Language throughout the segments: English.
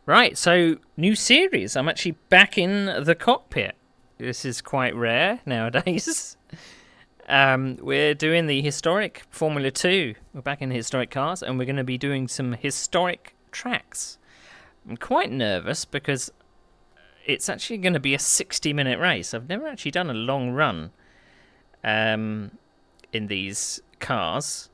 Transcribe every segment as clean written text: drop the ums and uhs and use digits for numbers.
Right, so new series. I'm actually back in the cockpit. This is quite rare nowadays. We're doing the historic Formula 2. We're back in historic cars, and we're going to be doing some historic tracks. I'm quite nervous because it's actually going to be a 60-minute race. I've never actually done a long run in these cars.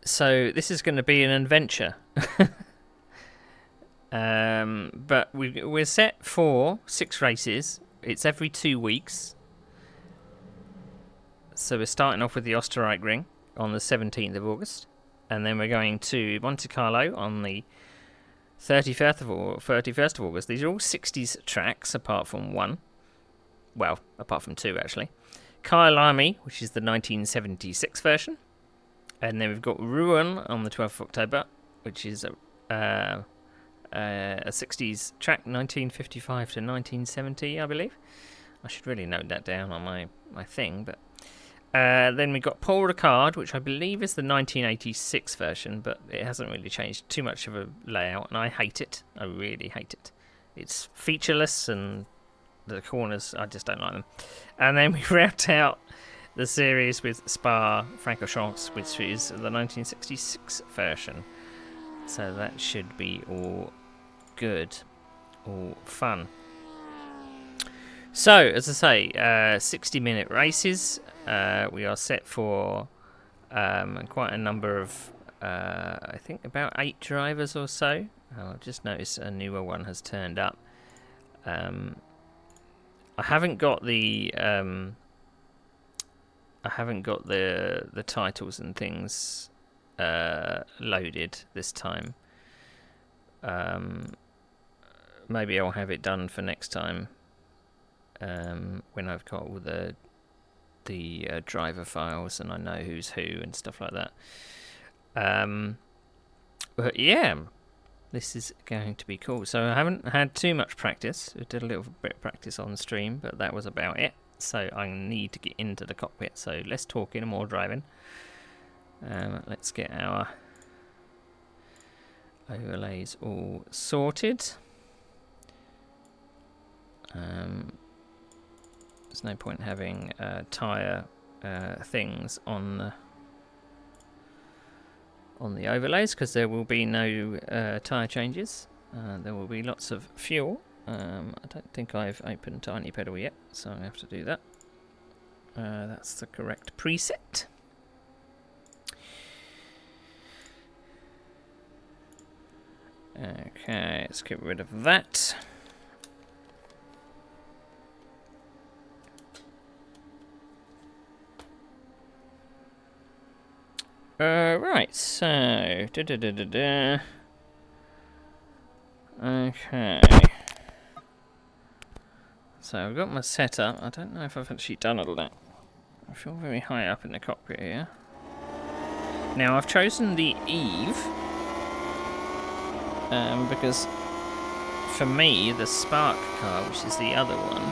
So this is going to be an adventure. But we're set for 6 races. It's every 2 weeks. So we're starting off with the Osterreichring on the 17th of August. And then we're going to Monte Carlo on the 31st of August. These are all 60s tracks apart from one. Well, apart from 2 actually. Kyalami, which is the 1976 version. And then we've got Rouen on the 12th of October, which is a 60s track, 1955 to 1970, I believe. I should really note that down on my thing. But then we've got Paul Ricard, which I believe is the 1986 version, but it hasn't really changed too much of a layout, and I hate it. I really hate it. It's featureless, and the corners, I just don't like them. And then we wrapped out the series with Spa-Francorchamps, which is the 1966 version. So that should be all good, all fun. So, as I say, 60-minute races. We are set for quite a number of, I think about 8 drivers or so. I've just noticed a newer one has turned up. I haven't got the titles and things loaded this time. Maybe I'll have it done for next time when I've got all the driver files and I know who's who and stuff like that. But yeah, this is going to be cool. So I haven't had too much practice. I did a little bit of practice on stream, but that was about it. So I need to get into the cockpit. So less talking and more driving. Let's get our overlays all sorted. There's no point having tyre things on the overlays because there will be no tyre changes. There will be lots of fuel. I don't think I've opened Tiny Pedal yet, so I have to do that. That's the correct preset. Okay, let's get rid of that. Right, so okay. So I've got my setup. I don't know if I've actually done all that. I feel very high up in the cockpit here. Now I've chosen the Eve because for me the Spark car, which is the other one,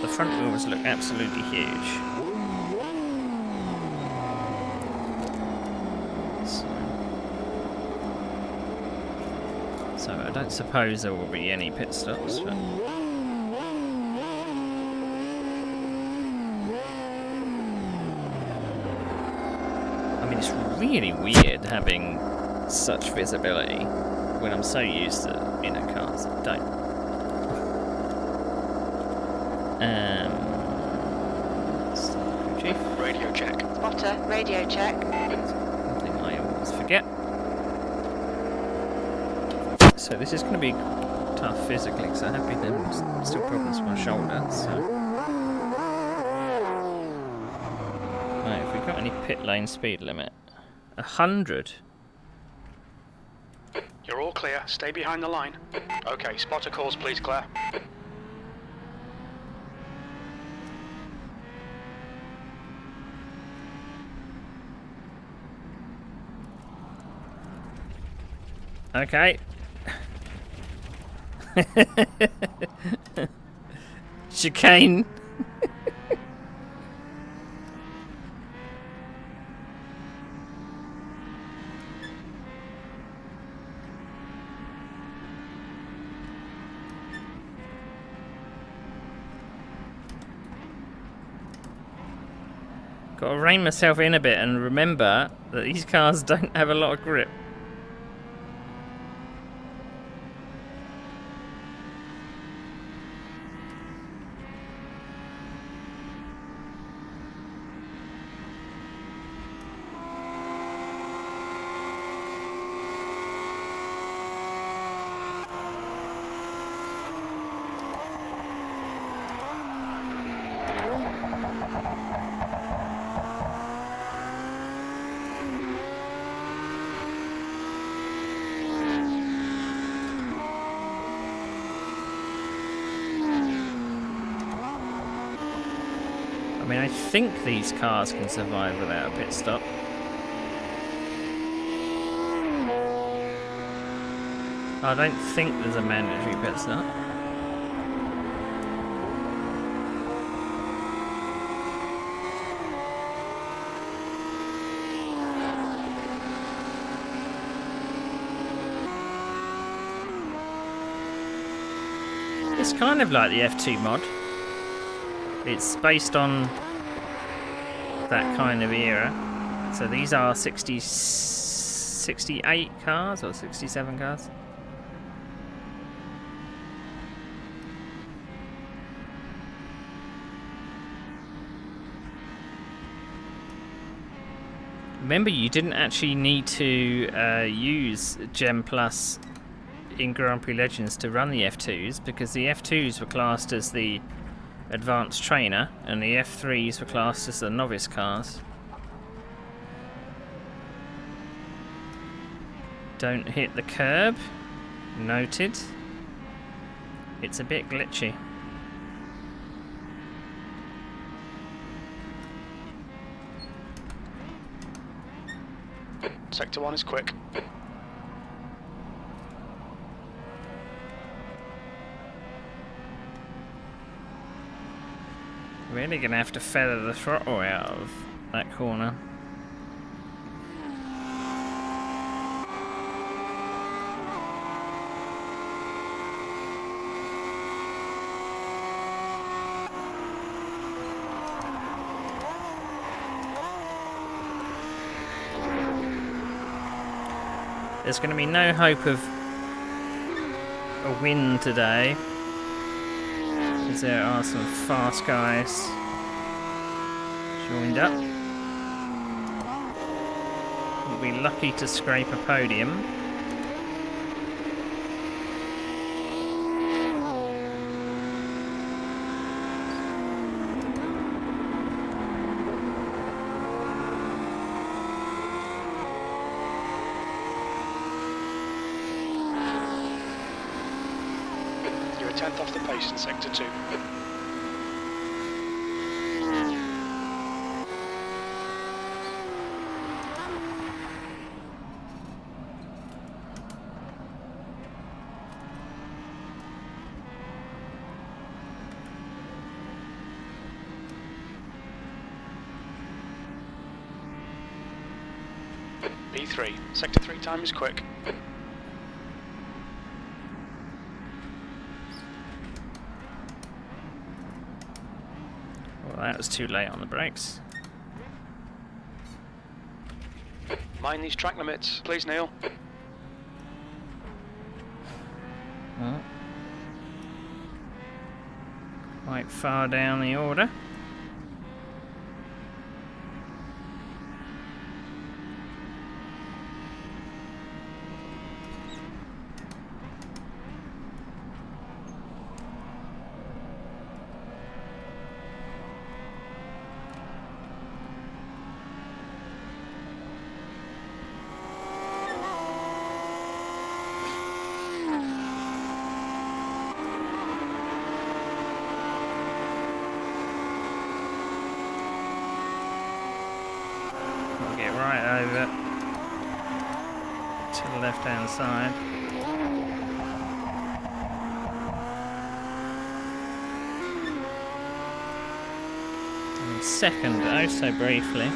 the front wheels look absolutely huge. So I don't suppose there will be any pit stops. But I mean, it's really weird having such visibility when I'm so used to cars that don't. Chief. Radio check. Spotter, radio check. Something I always forget. So this is going to be tough physically because I have been having still problems with my shoulder. So, right, have we got any pit lane speed limit? 100. You're all clear. Stay behind the line. Okay, spotter calls, please, Claire. Okay. Chicane. Got to rein myself in a bit and remember that these cars don't have a lot of grip. I mean, I think these cars can survive without a pit stop. I don't think there's a mandatory pit stop. It's kind of like the F2 mod. It's based on that kind of era. So these are 68 cars or 67 cars. Remember, you didn't actually need to use Gem Plus in Grand Prix Legends to run the F2s, because the F2s were classed as the advanced trainer and the F3s were classed as the novice cars. Don't hit the curb. Noted. It's a bit glitchy. Sector 1 is quick. Really gonna have to feather the throttle out of that corner. There's going to be no hope of a win today, because there are some fast guys joined up. We'll be lucky to scrape a podium. You're a tenth off the pace in Sector 2. B3. Sector 3 time is quick. Well, that was too late on the brakes. Mind these track limits, please, Neil. Well, quite far down the order. Get right over to the left hand side. And second, oh so briefly.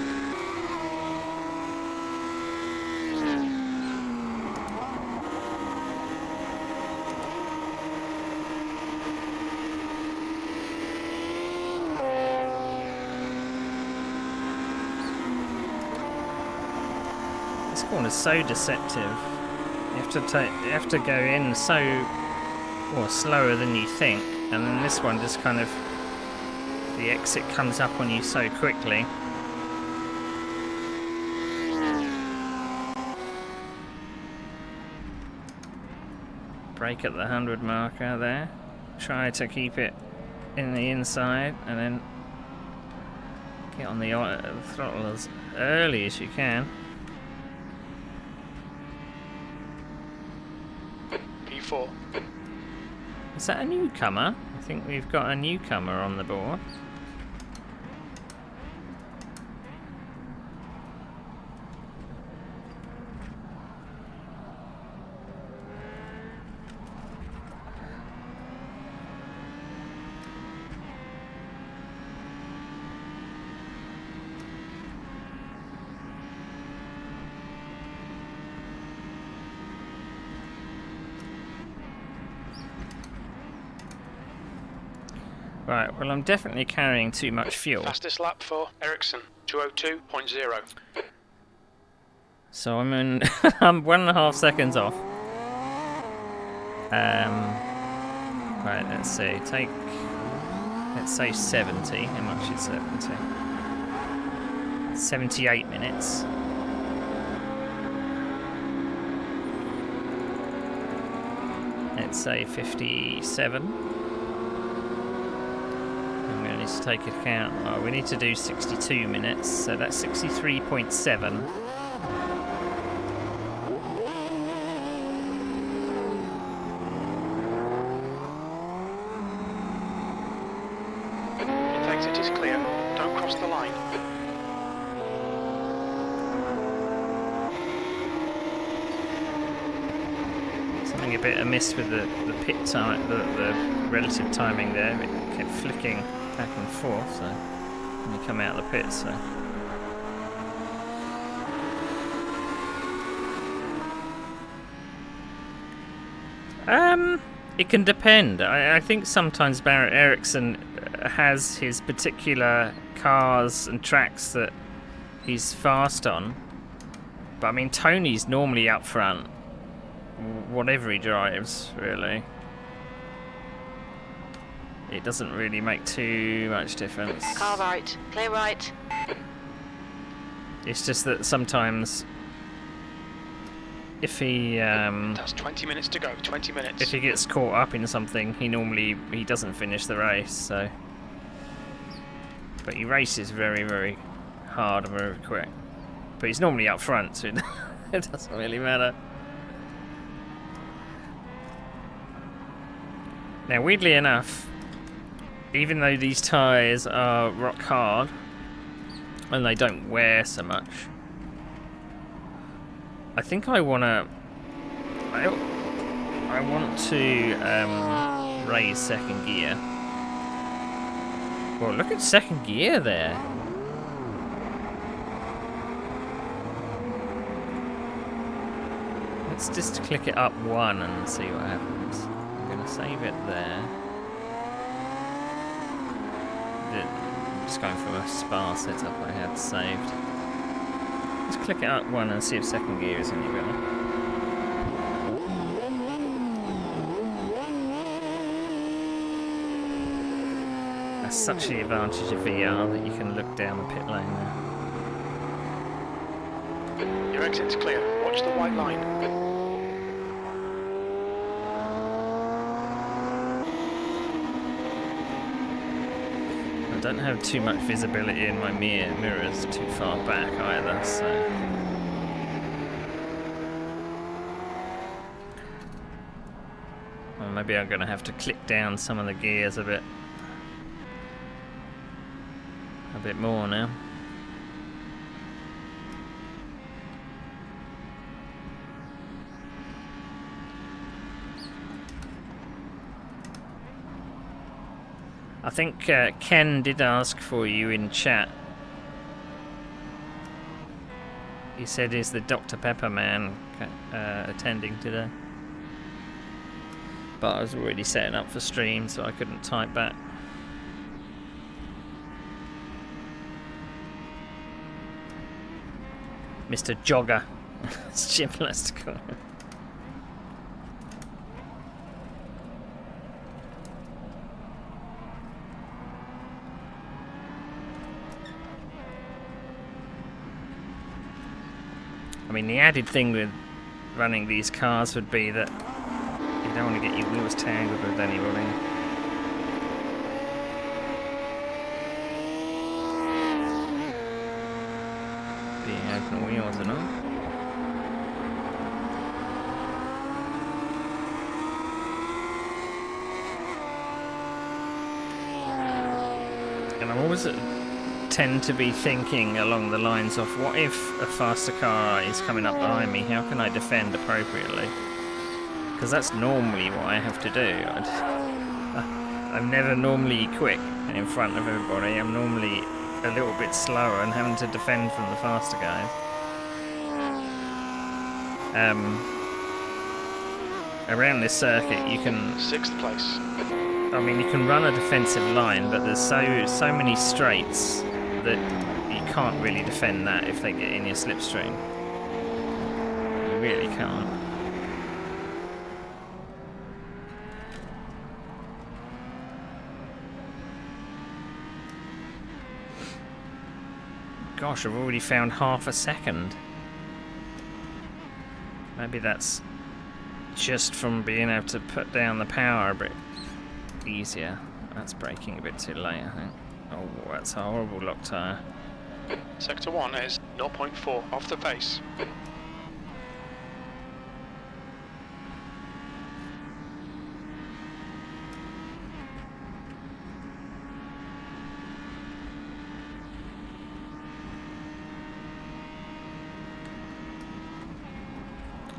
corner's so deceptive. You have to go in slower than you think, and then this one just kind of, the exit comes up on you so quickly. Brake at the 100 marker there. Try to keep it in the inside, and then get on the throttle as early as you can. P4. Is that a newcomer? I think we've got a newcomer on the board. Right, well, I'm definitely carrying too much fuel. Fastest lap for Ericsson, 202.0. So I'm in. I'm 1.5 seconds off. Right, let's see. Let's say 70. How much is 70? 78 minutes. Let's say 57. To take account, we need to do 62 minutes, so that's 63.7. Exit is clear. Don't cross the line. Something a bit amiss with the pit time, the relative timing there. It kept flicking back and forth, so when you come out of the pit, so it can depend. I think sometimes Barrett Ericsson has his particular cars and tracks that he's fast on, but I mean Tony's normally up front whatever he drives, really. It doesn't really make too much difference. Car right, clear right. It's just that sometimes if he That's 20 minutes to go, 20 minutes. if he gets caught up in something, he doesn't finish the race, so. But he races very, very hard and very quick. But he's normally up front, so it doesn't really matter. Now, weirdly enough, even though these tyres are rock hard and they don't wear so much, I think I want to raise second gear. Well, look at second gear there. Let's just click it up one and see what happens. I'm going to save it there. I'm just going from a spa setup I had saved. Let's click it up one and see if second gear is any better. That's such the advantage of VR that you can look down the pit lane there. Your exit's clear. Watch the white line. I don't have too much visibility in my mirrors too far back either, so. Well, maybe I'm going to have to click down some of the gears a bit more now. I think Ken did ask for you in chat. He said, is the Dr. Pepper man attending today? But I was already setting up for stream, so I couldn't type back. Mr. Jogger It's gymnastical. I mean, the added thing with running these cars would be that you don't want to get your wheels tangled with anybody. Being open wheels and all. And I always tend to be thinking along the lines of, what if a faster car is coming up behind me? How can I defend appropriately? Because that's normally what I have to do. I'm never normally quick and in front of everybody. I'm normally a little bit slower and having to defend from the faster guys. Around this circuit, you can. 6th place. I mean, you can run a defensive line, but there's so many straights that you can't really defend that if they get in your slipstream. You really can't. Gosh, I've already found half a second. Maybe that's just from being able to put down the power a bit easier. That's braking a bit too late, I think. Oh, that's a horrible lock tyre. Sector 1 is 0.4 off the pace.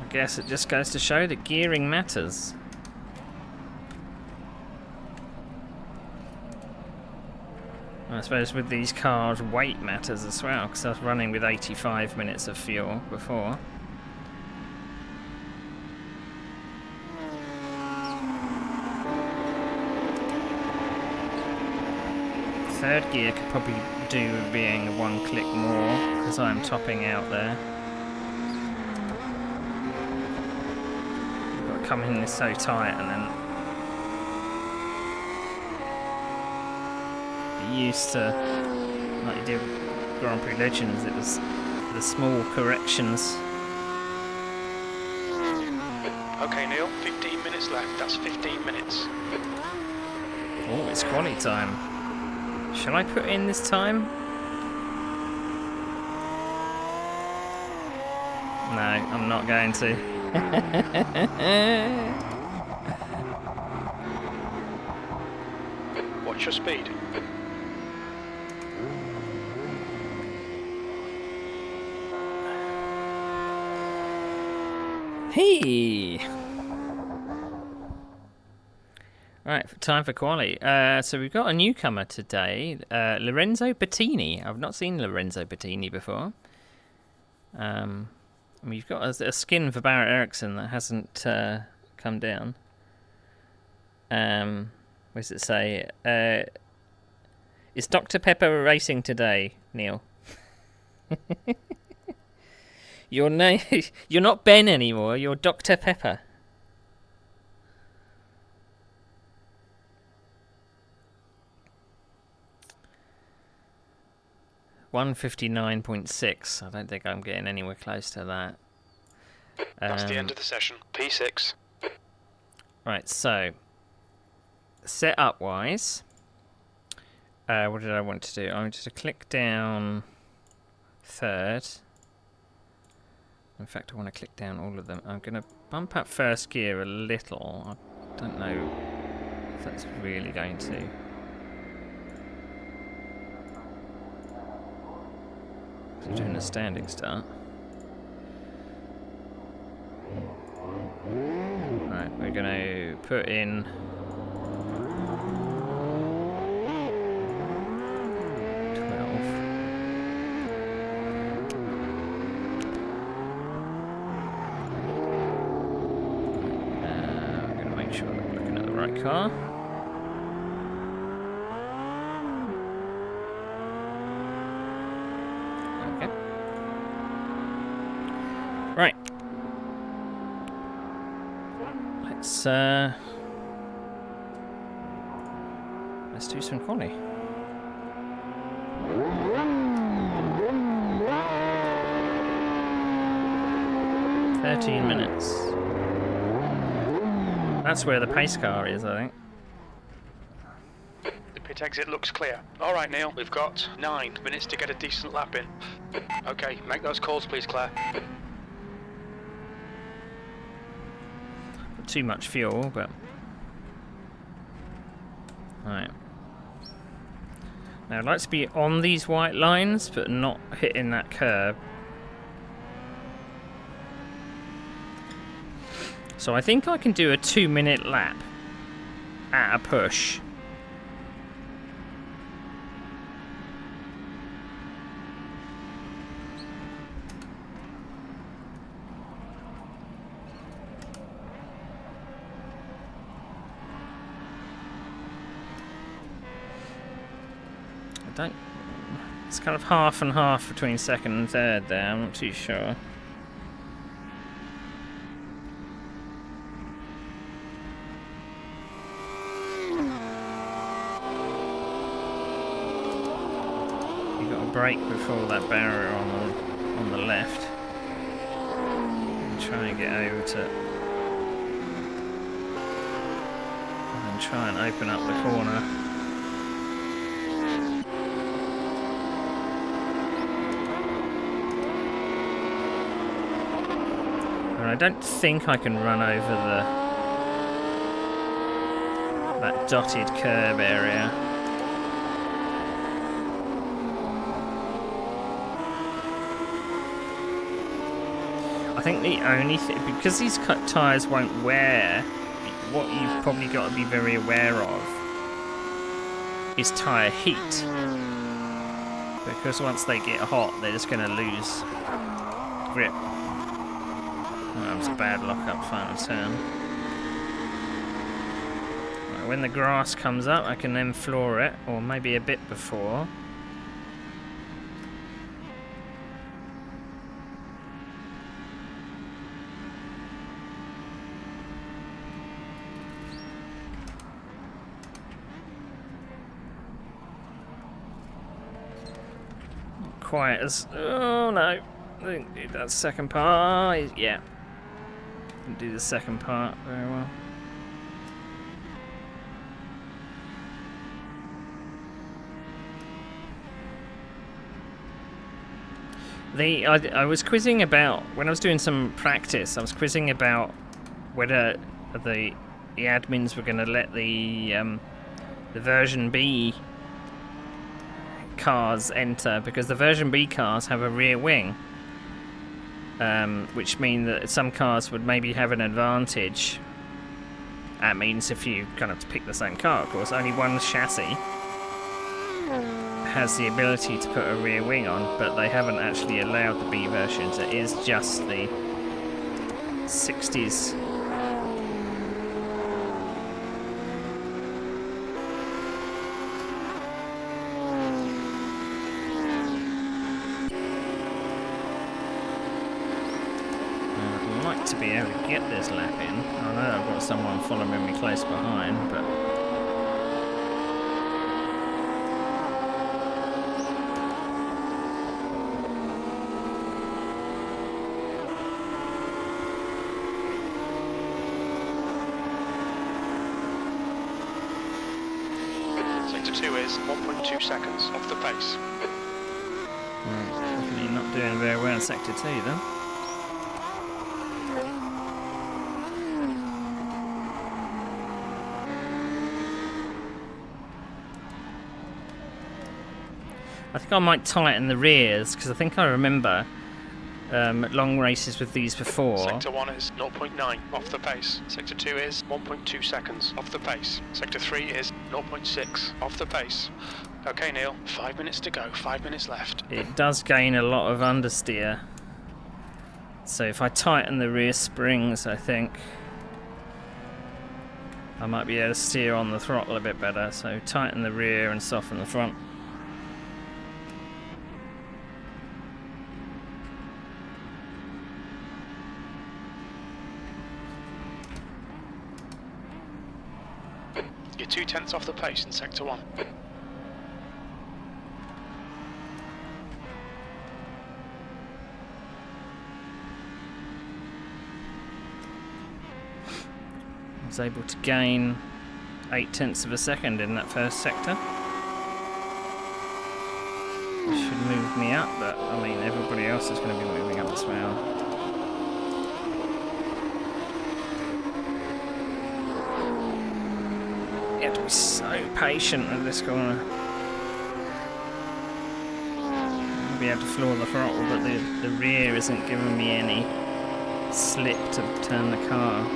I guess it just goes to show that gearing matters. I suppose with these cars, weight matters as well, because I was running with 85 minutes of fuel before. Third gear could probably do with being one click more, because I'm topping out there. I've got to come in this so tight and then used to, like you did with Grand Prix Legends, it was the small corrections. Okay, Neil, 15 minutes left. That's 15 minutes. Oh, it's quality time. Shall I put in this time? No, I'm not going to. What's your speed? Hey! Right, time for quali. So we've got a newcomer today, Lorenzo Bettini. I've not seen Lorenzo Bettini before. We've got a skin for Barrett Ericsson that hasn't come down. What does it say? Is Dr. Pepper racing today, Neil? Your name, you're not Ben anymore, you're Dr. Pepper. $159.6. I don't think I'm getting anywhere close to that. That's the end of the session. P6. Right, so setup wise, what did I want to do? I wanted to click down third. In fact, I want to click down all of them. I'm going to bump up first gear a little. I don't know if that's really going to. So I'm doing a standing start. Right, we're going to put in car. Okay. let's do some quali. .13 minutes. That's where the pace car is, I think. The pit exit looks clear. All right, Neil, we've got 9 minutes to get a decent lap in. Okay, make those calls, please, Claire. Too much fuel, but... Alright. Now, I'd like to be on these white lines, but not hitting that curb. So I think I can do a 2-minute lap at a push. It's kind of half and half between second and third there, I'm not too sure. You got to brake before that barrier on the left. And try and get over to it. And then try and open up the corner. I don't think I can run over that dotted curb area. I think the only thing, because these cut tyres won't wear, what you've probably got to be very aware of is tyre heat. Because once they get hot, they're just going to lose grip. That was a bad lock up final turn. Right, when the grass comes up, I can then floor it, or maybe a bit before. Not quite as... Oh no, I didn't do that second part. Yeah. Didn't do the second part very well. I was quizzing about, when I was doing some practice, I was quizzing about whether the admins were going to let the version B cars enter, because the version B cars have a rear wing. Which mean that some cars would maybe have an advantage. That means if you kind of pick the same car, of course, only one chassis has the ability to put a rear wing on, but they haven't actually allowed the B versions. It is just the 60s. To be able to get this lap in. I know I've got someone following me close behind, but Sector 2 is 1.2 seconds off the pace. Definitely not doing very well in Sector 2 then. I think I might tighten the rears, because I think I remember long races with these before. Sector 1 is 0.9 off the pace. Sector 2 is 1.2 seconds off the pace. Sector 3 is 0.6 off the pace. Okay, Neil, 5 minutes to go, 5 minutes left. It does gain a lot of understeer. So if I tighten the rear springs, I think I might be able to steer on the throttle a bit better. So tighten the rear and soften the front. tenths off the pace in sector 1. I was able to gain 0.8 of a second in that first sector. This should move me up, but I mean everybody else is going to be moving up as well. You have to be so patient with this corner. I'll be able to floor the throttle, but the rear isn't giving me any slip to turn the car.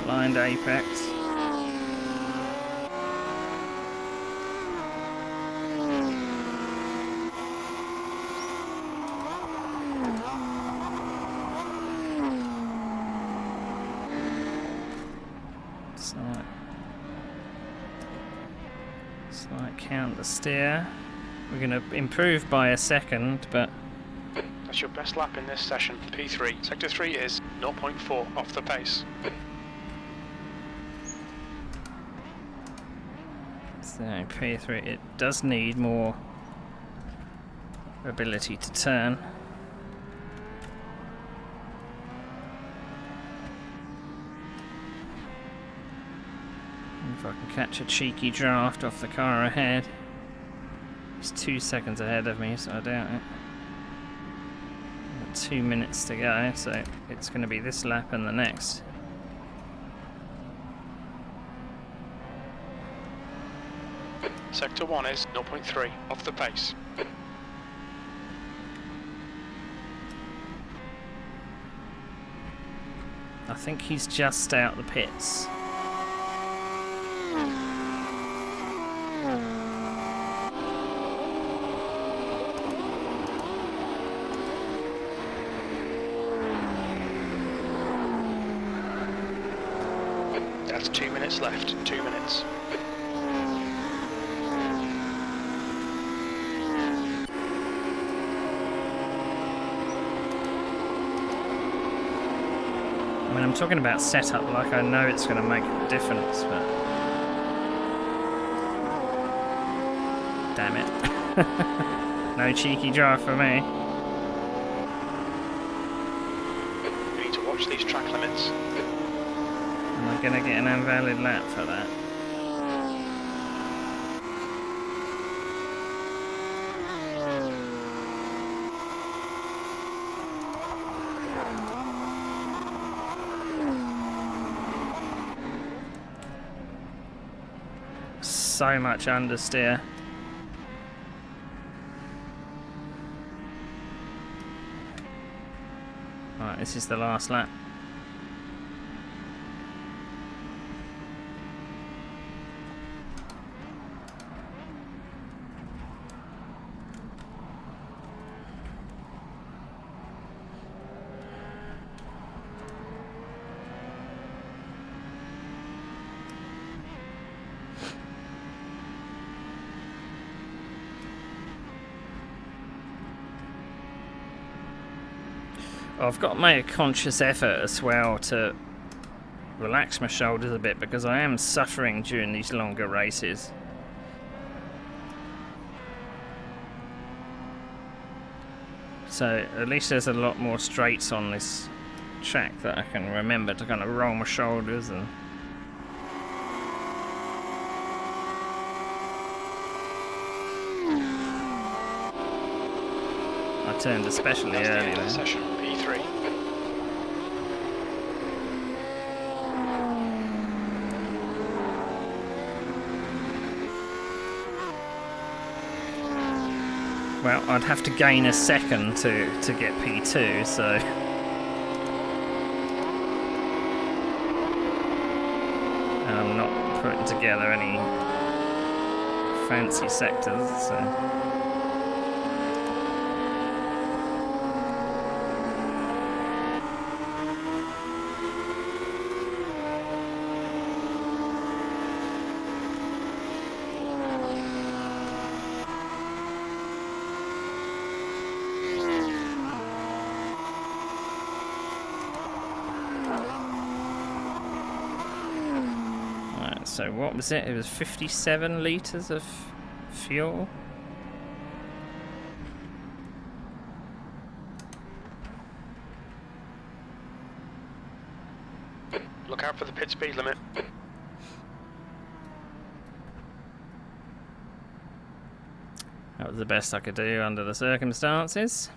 Blind apex. Slight counter steer. We're going to improve by a second, but That's your best lap in this session, P3. Sector 3 is 0.4 off the pace. so P3, it does need more ability to turn. If I can catch a cheeky draft off the car ahead. He's 2 seconds ahead of me, so I doubt it. Got 2 minutes to go, so it's going to be this lap and the next. Sector 1 is 0.3 off the pace. I think he's just out the pits. That's 2 minutes left. 2 minutes. I mean, I'm talking about setup like I know it's going to make a difference, but damn it. No cheeky drive for me. You need to watch these track limits. Am I going to get an invalid lap for that? So much understeer. Right, this is the last lap. I've got to make a conscious effort as well to relax my shoulders a bit because I am suffering during these longer races. So at least there's a lot more straights on this track that I can remember to kind of roll my shoulders and I turned especially That's the early end of the there. session, P3. Well, I'd have to gain a second to get P2, so and I'm not putting together any fancy sectors, so So what was it? It was 57 litres of fuel. Look out for the pit speed limit. That was the best I could do under the circumstances.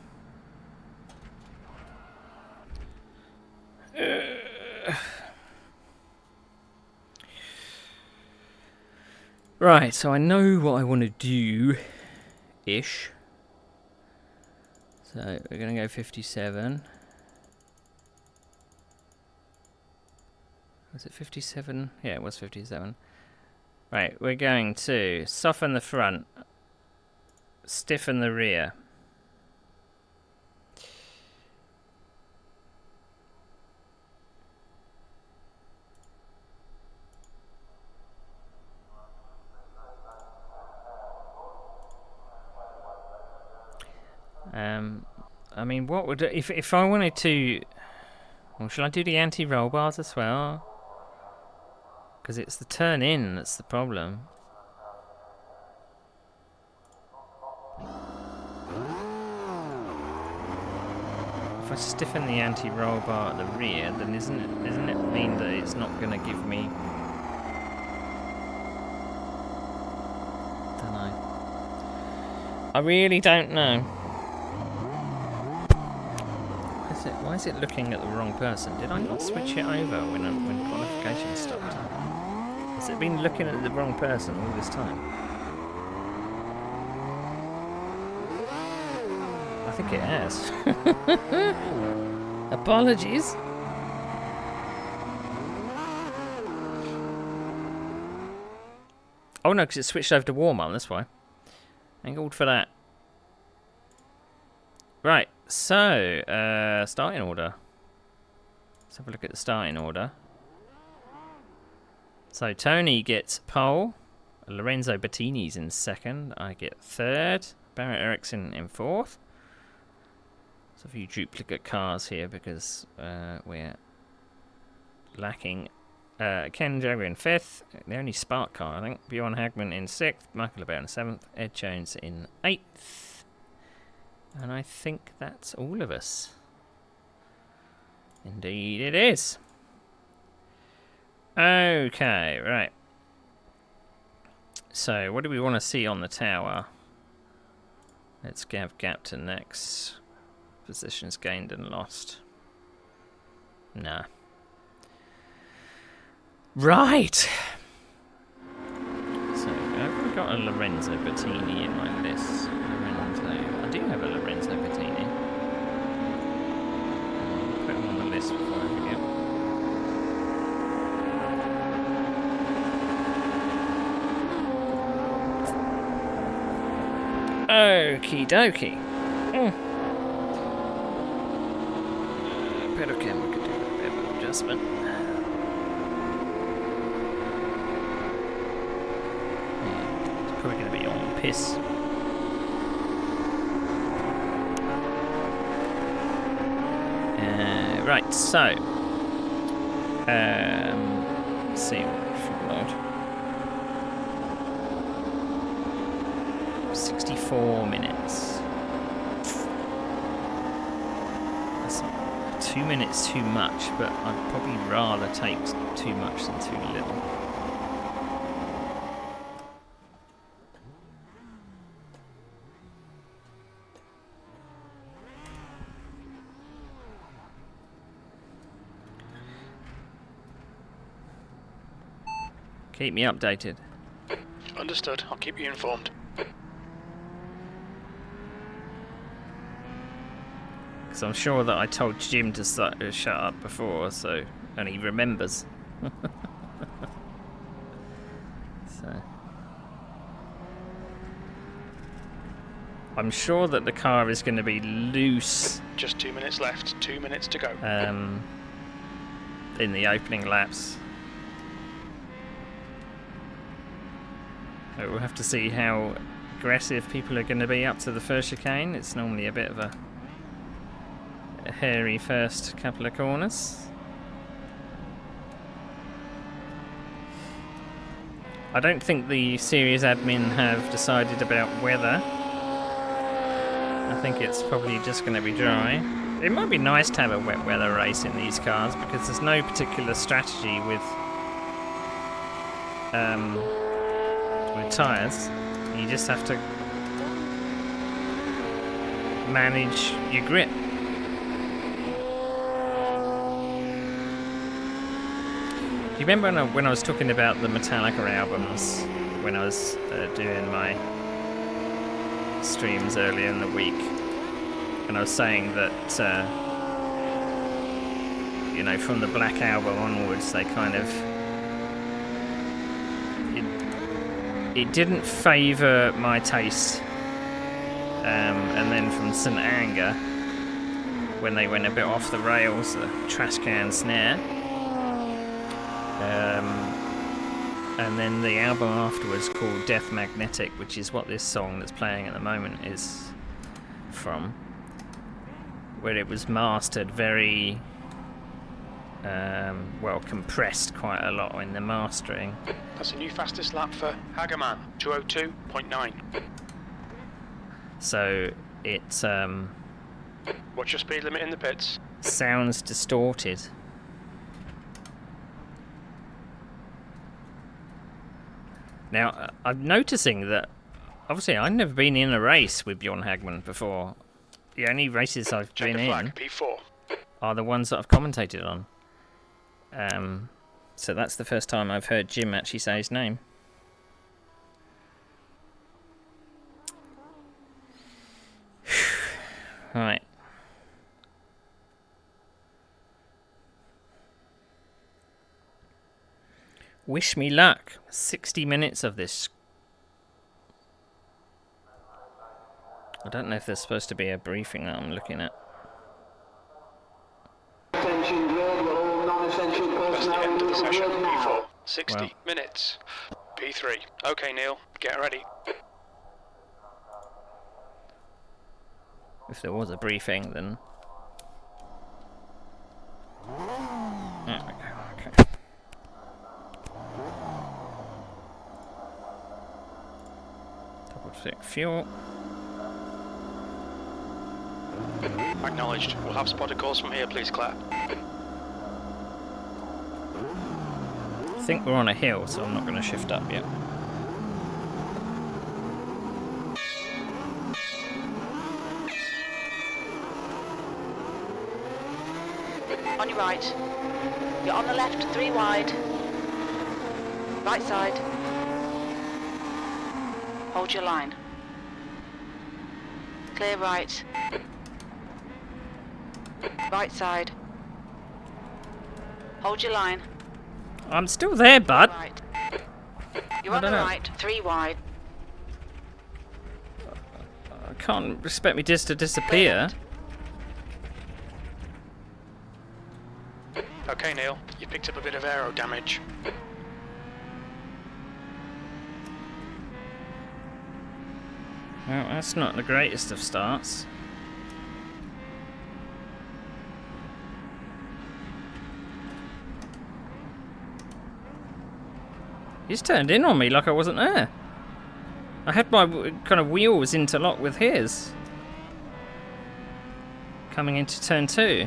Right, so I know what I want to do-ish. So we're going to go 57. Was it 57? Yeah, it was 57. Right, we're going to soften the front, stiffen the rear. I mean, what would if I wanted to? Well, shall I do the anti-roll bars as well? Because it's the turn in that's the problem. If I stiffen the anti-roll bar at the rear, then doesn't it mean that it's not going to give me? Don't know. I really don't know. Why is it looking at the wrong person? Did I not switch it over when qualification stopped? Has it been looking at the wrong person all this time? I think it has. Apologies. Oh no, because it switched over to warm up, that's why. Angled for that. Right, so, starting order. Let's have a look at the starting order. So, Tony gets pole. Lorenzo Bettini's in second. I get third. Barrett Eriksson in fourth. So, a few duplicate cars here because we're lacking. Ken Jagger in fifth. The only Spark car, I think. Bjorn Hagman in sixth. Michael LeBert in seventh. Ed Jones in eighth. And I think that's all of us. Indeed it is. Okay, right. So, what do we want to see on the tower? Let's have gap to next. Positions gained and lost. Nah. Right! So, have I got a Lorenzo Bettini in my list? I do have a Lorenzo Bettini. I'll put him on the list before I forget. Okie dokie. Pedal we could do a bit of an adjustment. It's probably going to be on piss. Right, so let's see full load. 64 minutes. That's 2 minutes too much, but I'd probably rather take too much than too little. Keep me updated. Understood. I'll keep you informed. Because I'm sure that I told Jim to shut up before, so and he remembers. So I'm sure that the car is going to be loose. Just 2 minutes left. 2 minutes to go. In the opening laps. We'll have to see how aggressive people are going to be up to the first chicane. It's normally a bit of a hairy first couple of corners. I don't think the series admin have decided about weather. I think it's probably just going to be dry. It might be nice to have a wet weather race in these cars because there's no particular strategy with tyres. You just have to manage your grip. Do you remember when I was talking about the Metallica albums when I was doing my streams earlier in the week, and I was saying that you know, from the Black Album onwards, they kind of it didn't favour my taste, and then from St Anger, when they went a bit off the rails, the trash can snare, and then the album afterwards called Death Magnetic, which is what this song that's playing at the moment is from, where it was mastered very well, compressed quite a lot in the mastering. That's a new fastest lap for Hagerman, 2:02.9. So it What's your speed limit in the pits? sounds distorted. Now, I'm noticing that, obviously, I've never been in a race with Bjorn Hagman before. The only races I've Check been the flag, in P4. are the ones that I've commentated on. So that's the first time I've heard Jim actually say his name. Right. Wish me luck. 60 minutes of this. I don't know if there's supposed to be a briefing that I'm looking at. Attention drill, will all non-essential That's the personnel end of the move session, forward now. P4. 60 Wow. minutes. P3. Okay, Neil, get ready. If there was a briefing, then... There we go, okay. Double check fuel. Acknowledged. We'll have spotter calls from here, please, Claire. I think we're on a hill, so I'm not going to shift up yet. On your right. You're on the left, 3 wide. Right side. Hold your line. Clear right. Right side. Hold your line. I'm still there, bud. Right. You're I on the don't know. right, 3 wide. I can't expect me just to disappear. Okay, Neil, you picked up a bit of aero damage. Well, that's not the greatest of starts. He's turned in on me like I wasn't there. I had my kind of wheels interlocked with his. Coming into turn 2.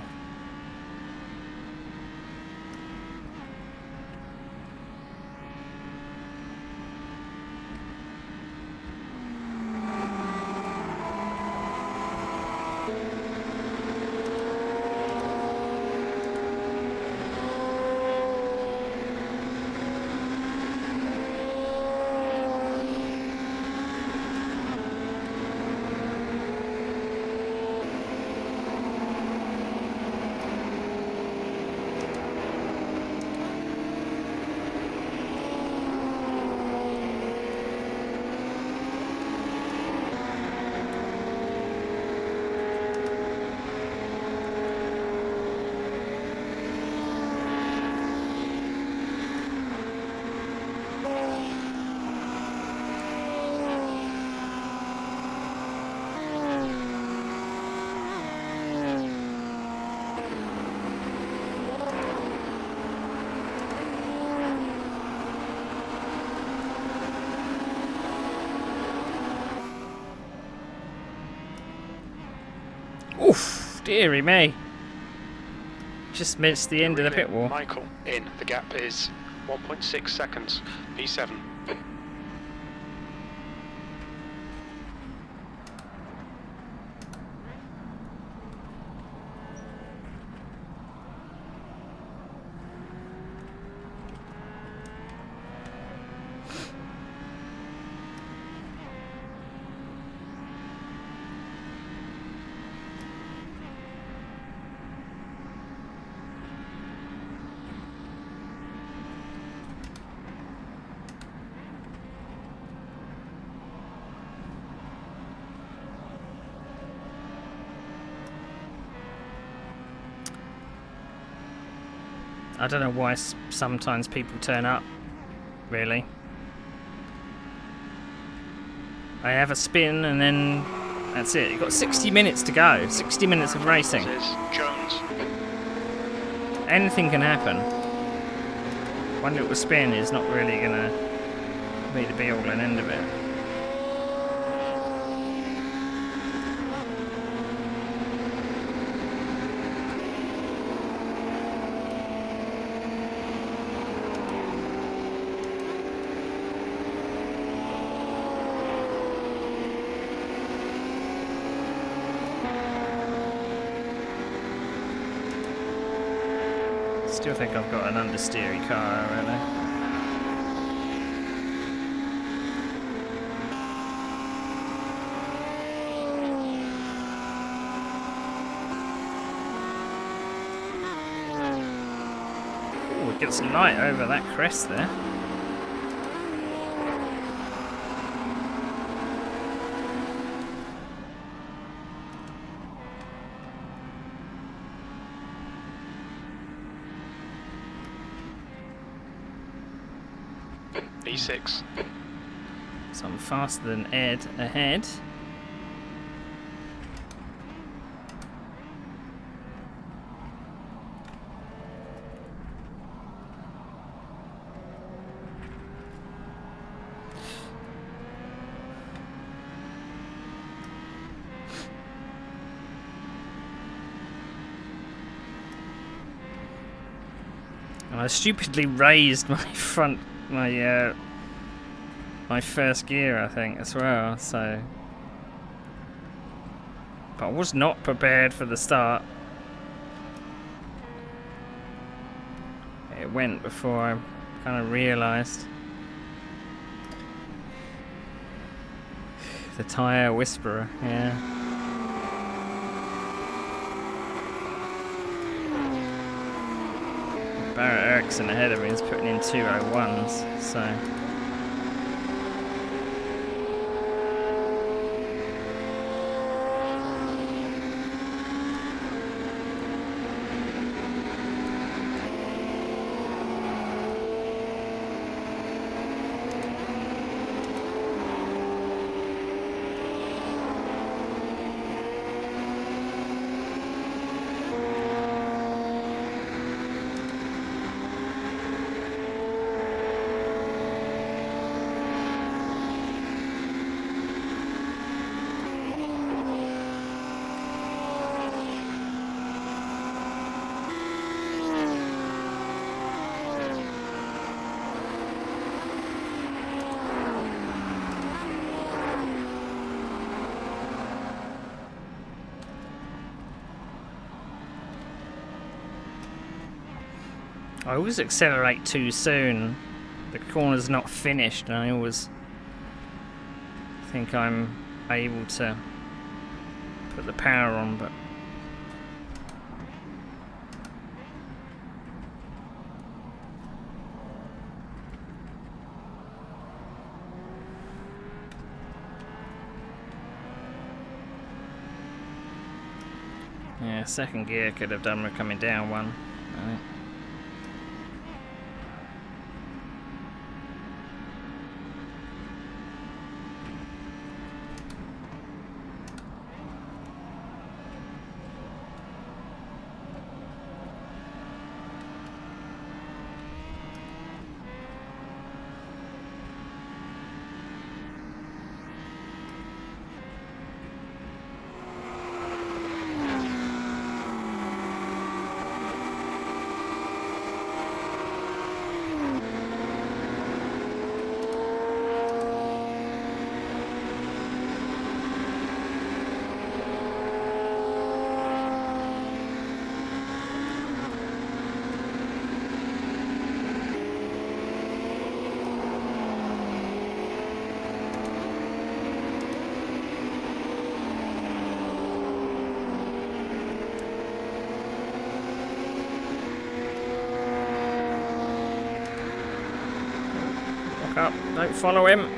Oof, dearie me. Just missed the end of the pit wall. Michael, in. The gap is 1.6 seconds. P7. I don't know why sometimes people turn up, really. I have a spin and then that's it. You've got 60 minutes to go. 60 minutes of racing. This is Jones. Anything can happen. One little spin is not really going to be the be-all and end of it. Still think I've got an understeery car, really. Ooh, it gets light over that crest there. E6. So I'm faster than Ed ahead. And I stupidly raised my my first gear, I think, as well, so... But I was not prepared for the start. It went before I kind of realised. The tyre whisperer, yeah. Barrett Ericsson ahead of me is putting in 2:01s, so... I always accelerate too soon. The corner's not finished, and I always think I'm able to put the power on, but yeah, second gear could have done with coming down one, I think. Back up. Don't follow him.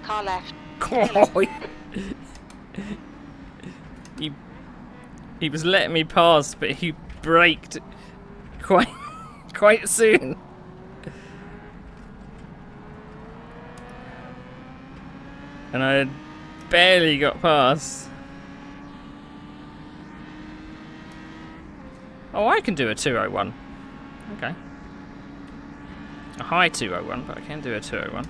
Car left. Oh, he was letting me pass, but he braked quite soon. And I barely got past. Oh, I can do a 201. Okay. A high 201, but I can do a 201.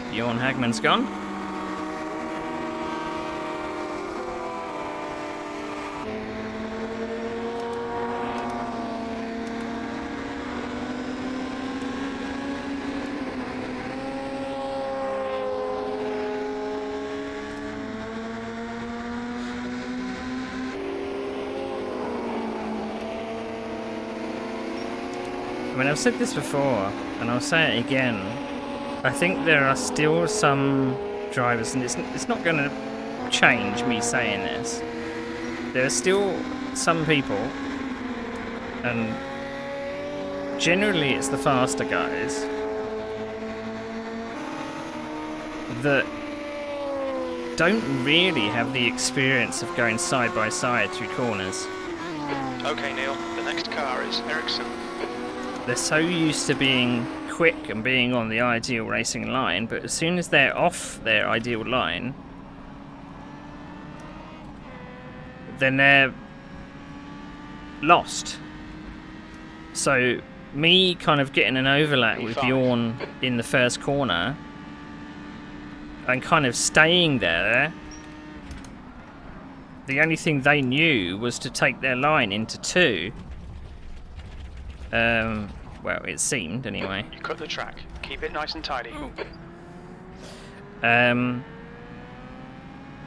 Bjorn Hagman's gone. I mean, I've said this before, and I'll say it again. I think there are still some drivers, and it's not going to change me saying this. There are still some people, and generally it's the faster guys, that don't really have the experience of going side by side through corners. Okay, Neil, the next car is Ericsson. They're so used to being quick and being on the ideal racing line, but as soon as they're off their ideal line, then they're lost. So me kind of getting an overlap with Bjorn in the first corner and kind of staying there, the only thing they knew was to take their line into two. Well, it seemed anyway. You cut the track. Keep it nice and tidy.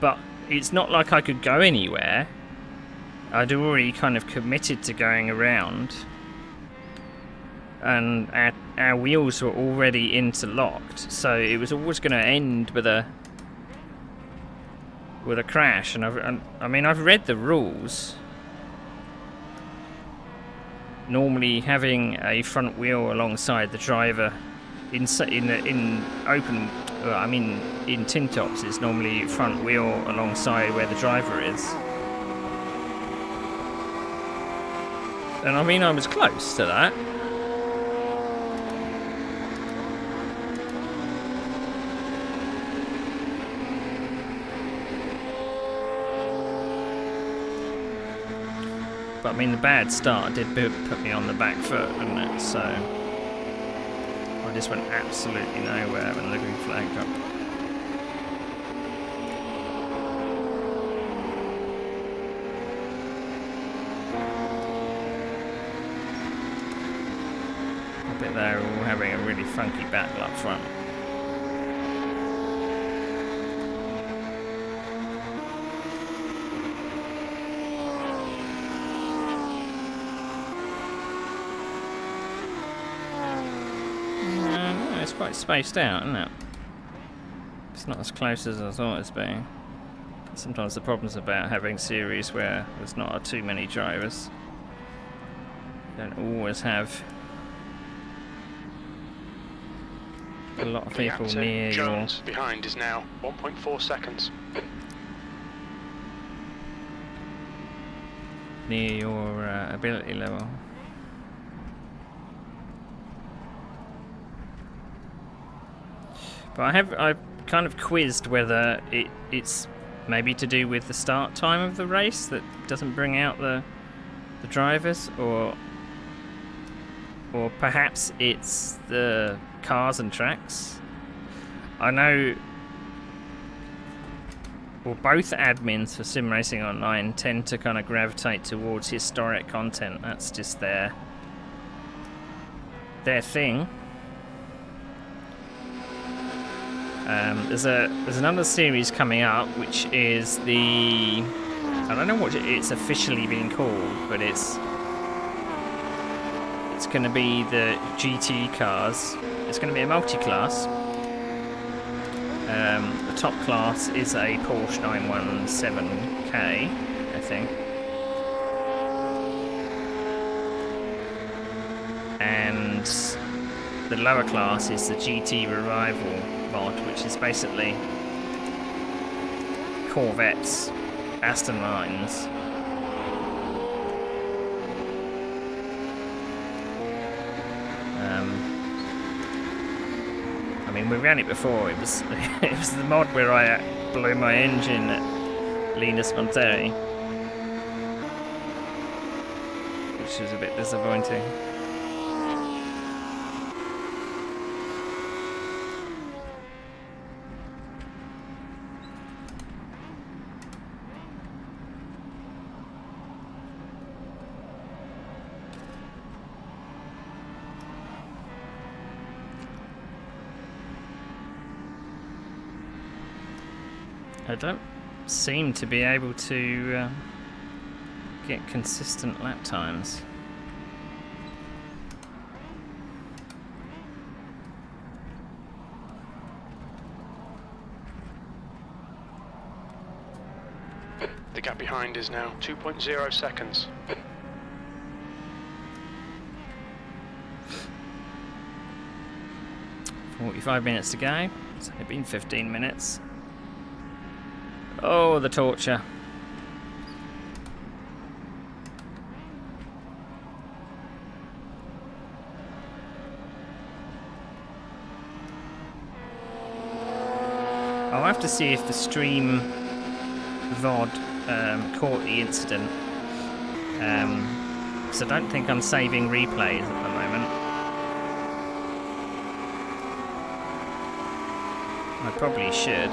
But it's not like I could go anywhere. I'd already kind of committed to going around, and our wheels were already interlocked, so it was always going to end with a crash. And I mean, I've read the rules. Normally, having a front wheel alongside the driver in tin tops is normally front wheel alongside where the driver is. And I mean, I was close to that. But I mean, the bad start did put me on the back foot, didn't it? So I just went absolutely nowhere when the green flag up. I bet they're all having a really funky battle up front. It's quite spaced out, isn't it? It's not as close as I thought it's being. Sometimes the problem's about having series where there's not too many drivers. You don't always have a lot of people near Jones behind is now 1.4 seconds. Near your ability level. But I've kind of quizzed whether it's Maybe to do with the start time of the race that doesn't bring out the drivers, or perhaps it's the cars and tracks. I know, well, both admins for Sim Racing Online tend to kind of gravitate towards historic content. That's just their thing. There's another series coming up, which is the, I don't know what it's officially being called, but it's going to be the GT cars. It's going to be a multi-class. The top class is a Porsche 917K, I think. And the lower class is the GT Revival mod, which is basically Corvettes, Aston Martins. I mean, we ran it before. It was it was the mod where I blew my engine at Linus Monteri, which was a bit disappointing. I don't seem to be able to get consistent lap times. The gap behind is now 2.0 seconds. "45 minutes to go." It's only been 15 minutes. Oh, the torture. I'll have to see if the stream VOD caught the incident. So I don't think I'm saving replays at the moment. I probably should.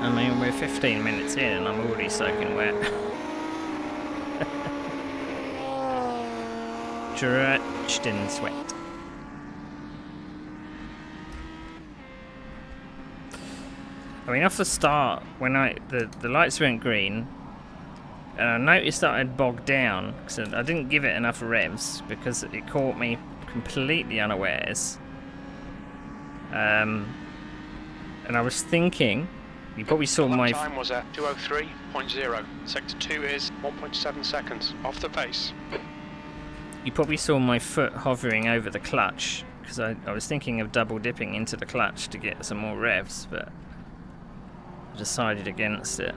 I mean, we're 15 minutes in and I'm already soaking wet. Drenched in sweat. I mean, off the start, when the lights went green, and I noticed that I'd bogged down, because I didn't give it enough revs, because it caught me completely unawares. And I was thinking, you probably saw my time was at 2:03.0. Sector 2 is 1.7 seconds off the pace. You probably saw my foot hovering over the clutch, because I was thinking of double dipping into the clutch to get some more revs, but I decided against it.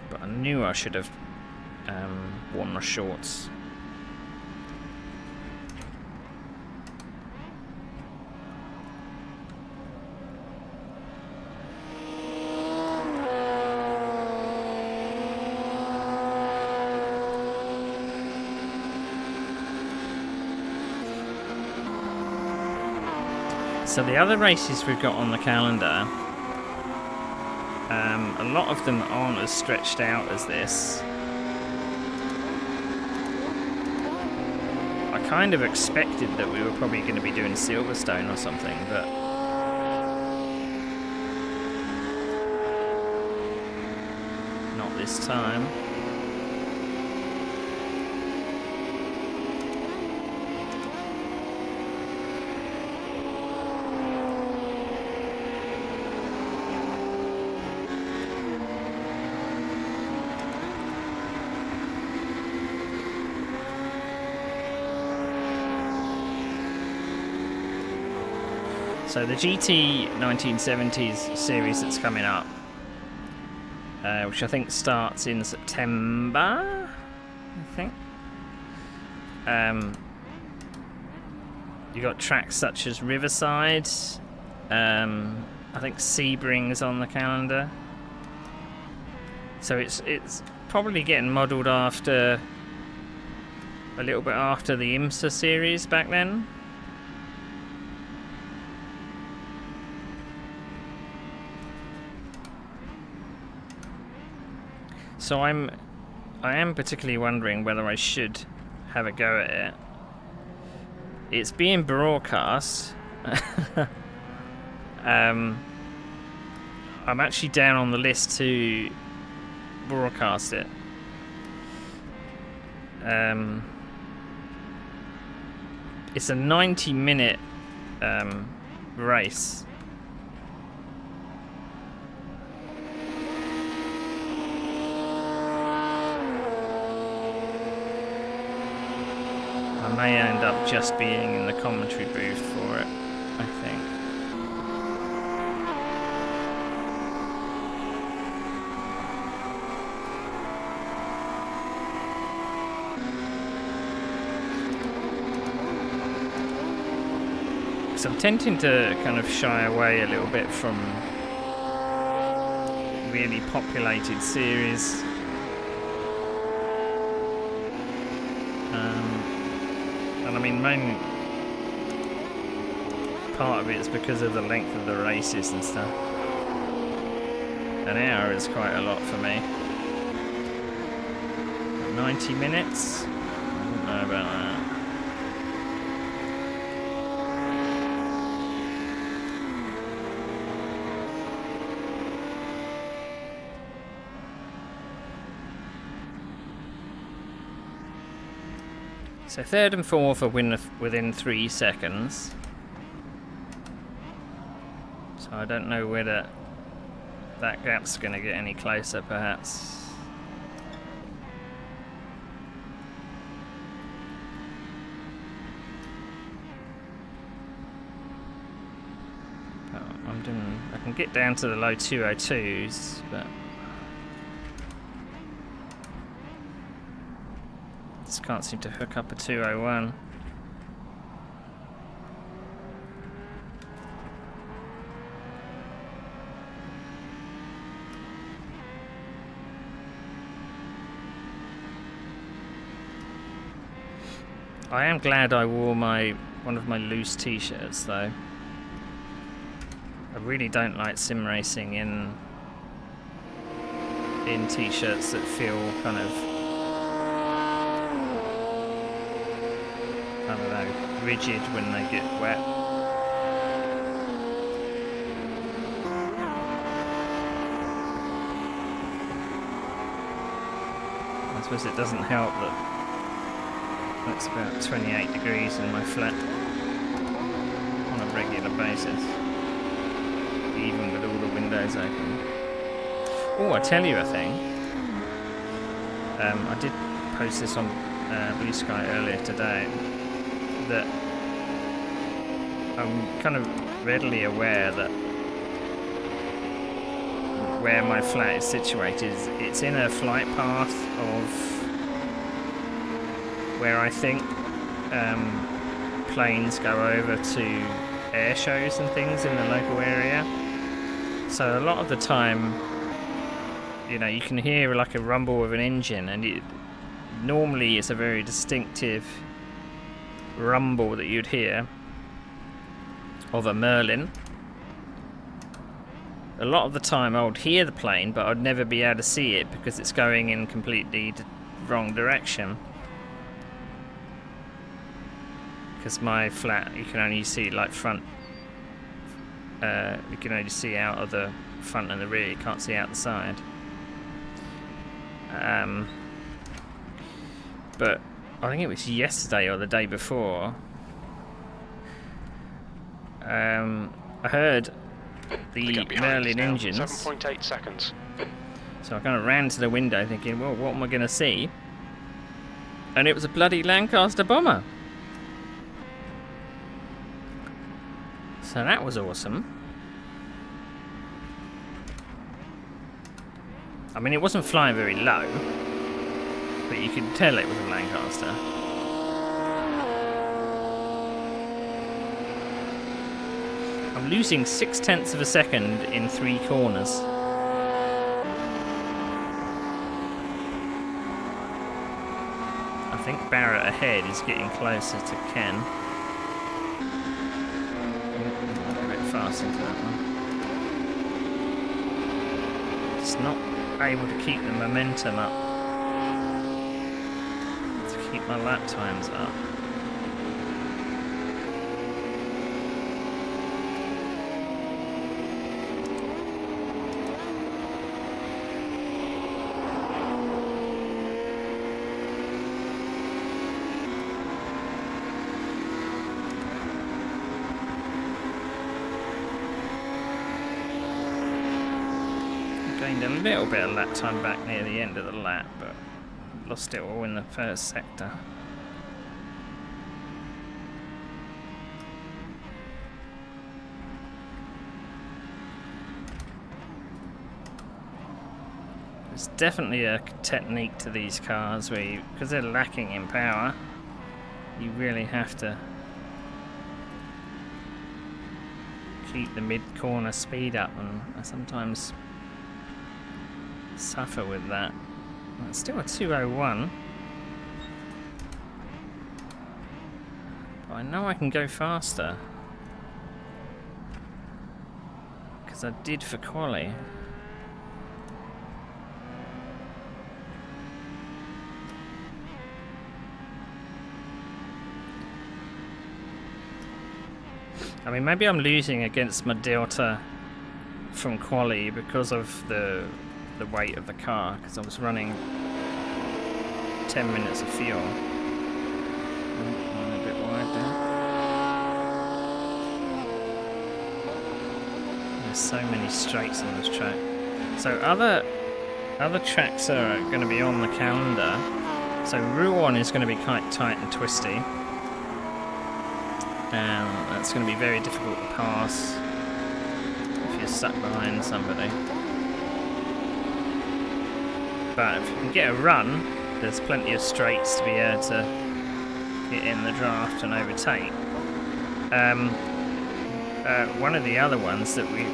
But I knew I should have worn my shorts. So the other races we've got on the calendar, a lot of them aren't as stretched out as this. I kind of expected that we were probably going to be doing Silverstone or something, but not this time. So the GT 1970s series that's coming up, which I think starts in September, I think. You got tracks such as Riverside. I think Sebring's on the calendar. So it's probably getting modelled after a little bit after the IMSA series back then. So I am particularly wondering whether I should have a go at it. It's being broadcast. I'm actually down on the list to broadcast it. It's a 90-minute race. I may end up just being in the commentary booth for it, I think. Because I'm tending to kind of shy away a little bit from really populated series. And I mean, main part of it is because of the length of the races and stuff. An hour is quite a lot for me. 90 minutes? I don't know about that. So third and fourth are within 3 seconds. So I don't know whether that gap's going to get any closer, perhaps. But I can get down to the low 202s, but can't seem to hook up a 201. I am glad I wore one of my loose t-shirts though. I really don't like sim racing in t-shirts that feel kind of, I don't know, rigid when they get wet. I suppose it doesn't help that it's about 28 degrees in my flat on a regular basis, even with all the windows open. Oh, I tell you a thing. I did post this on Blue Sky earlier today, that I'm kind of readily aware that where my flat is situated, it's in a flight path of where I think planes go over to air shows and things in the local area. So a lot of the time, you know, you can hear like a rumble of an engine, and normally it's a very distinctive rumble that you'd hear of a Merlin. A lot of the time I would hear the plane, but I'd never be able to see it because it's going in completely the wrong direction. Because my flat, you can only see like front, you can only see out of the front and the rear, you can't see out the side. But I think it was yesterday or the day before. I heard the Merlin engines. 7.8 seconds. So I kind of ran to the window thinking, well, what am I going to see? And it was a bloody Lancaster bomber. So that was awesome. I mean, it wasn't flying very low, but you could tell it was a Lancaster. I'm losing 0.6 of a second in 3 corners. I think Barrett ahead is getting closer to Ken. A bit fast into that one. Just not able to keep the momentum up. To keep my lap times up. Gained a little bit of lap time back near the end of the lap, but lost it all in the first sector. There's definitely a technique to these cars where because they're lacking in power, you really have to keep the mid-corner speed up, and I sometimes suffer with that. Well, it's still a 201. But I know I can go faster. Because I did for quali. I mean, maybe I'm losing against my delta from quali because of the weight of the car, because I was running 10 minutes of fuel. A bit wide there. There's so many straights on this track. So other tracks are going to be on the calendar. So Rouen is going to be quite tight and twisty. That's going to be very difficult to pass if you're stuck behind somebody. But if you can get a run, there's plenty of straights to be able to get in the draft and overtake. One of the other ones that we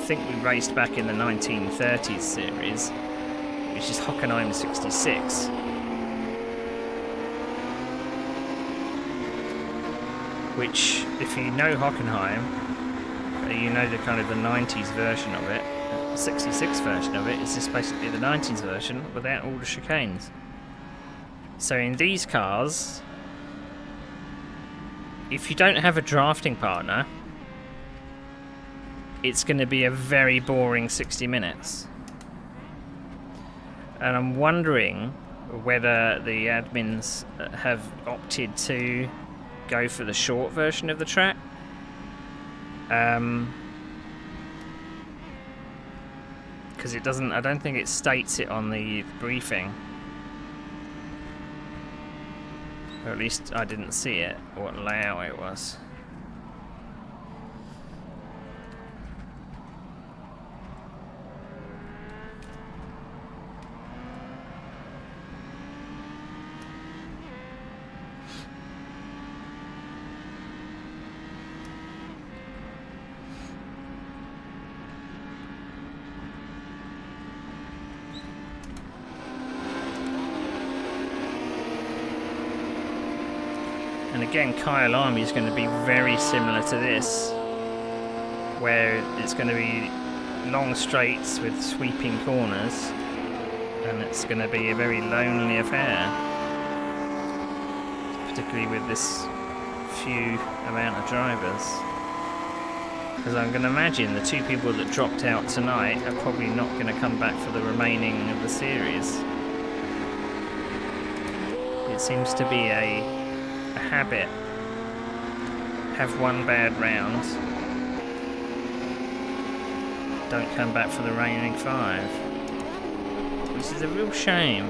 think we raced back in the 1930s series, which is Hockenheim 66. Which, if you know Hockenheim, you know the kind of the 90s version of it. 66 version of it is just basically the 90s version without all the chicanes. So in these cars, if you don't have a drafting partner, it's going to be a very boring 60 minutes. And I'm wondering whether the admins have opted to go for the short version of the track. Because it doesn't, I don't think it states it on the briefing. Or at least I didn't see it, what layout it was. And again, Kyle Army is going to be very similar to this, where it's going to be long straights with sweeping corners, and it's going to be a very lonely affair, particularly with this few amount of drivers. Because I'm going to imagine the 2 people that dropped out tonight are probably not going to come back for the remaining of the series. It seems to be a habit. Have one bad round. Don't come back for the remaining 5. Which is a real shame.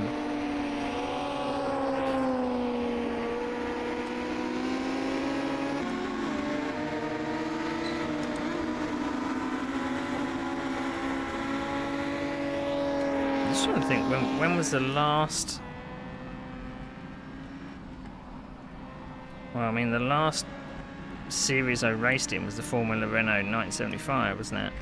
I'm just trying to think, when was the last... Well, I mean, the last series I raced in was the Formula Renault 975, wasn't it?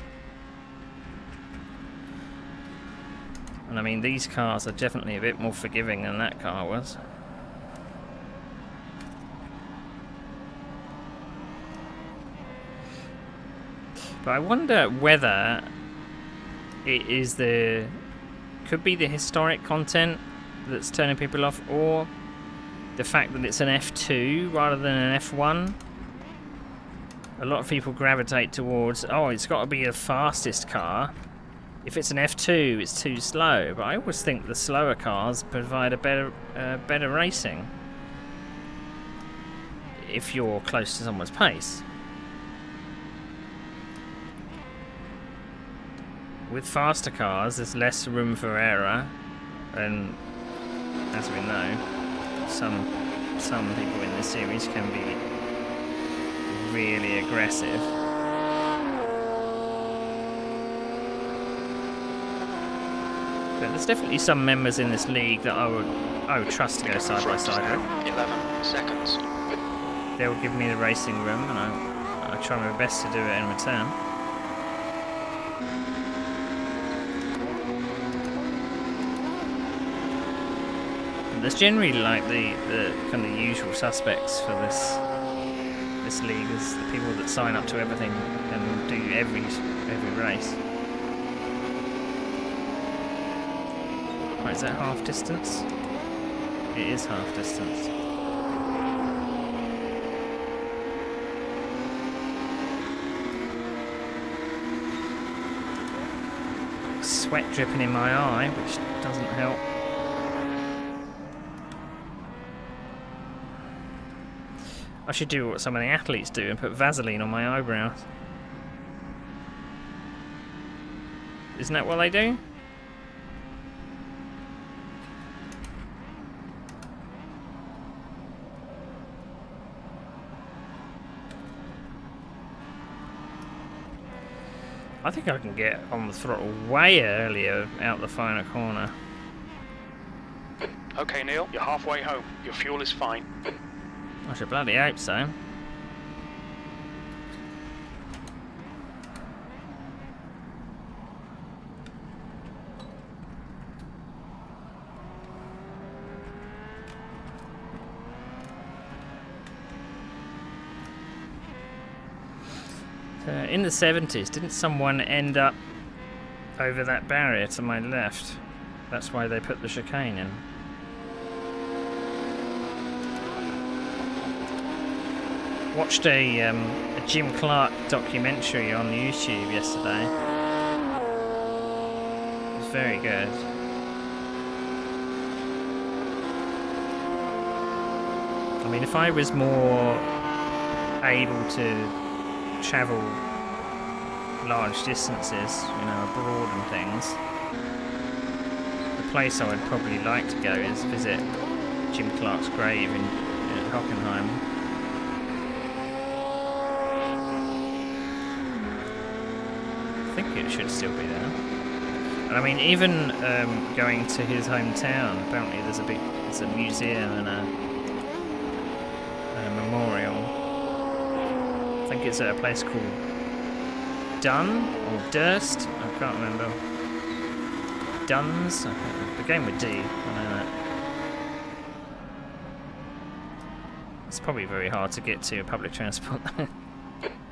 And I mean, these cars are definitely a bit more forgiving than that car was. But I wonder whether it is could be the historic content that's turning people off, or the fact that it's an F2 rather than an F1. A lot of people gravitate towards, oh, it's got to be the fastest car. If it's an F2, it's too slow. But I always think the slower cars provide a better racing if you're close to someone's pace. With faster cars, there's less room for error, and as we know, some people in this series can be really aggressive. But there's definitely some members in this league that I would trust to go side by side with. 11 seconds. They'll give me the racing room, and I try my best to do it in return. There's generally like the kind of usual suspects for this league. Is the people that sign up to everything and do every race. Right, is that half distance? It is half distance. Sweat dripping in my eye, which doesn't help. I should do what some of the athletes do and put Vaseline on my eyebrows. Isn't that what they do? I think I can get on the throttle way earlier out the final corner. Okay, Neil, you're halfway home. Your fuel is fine. I should bloody hope so. In the 70s, didn't someone end up over that barrier to my left? That's why they put the chicane in. Watched a Jim Clark documentary on YouTube yesterday. It was very good. I mean, if I was more able to travel large distances, you know, abroad and things, the place I would probably like to go is visit Jim Clark's grave in Hockenheim. I think it should still be there. And I mean, even going to his hometown, apparently there's a museum and a memorial. I think it's at a place called Dun or Durst. I can't remember. Duns. I can't remember. Began with D. I know that. It's probably very hard to get to public transport.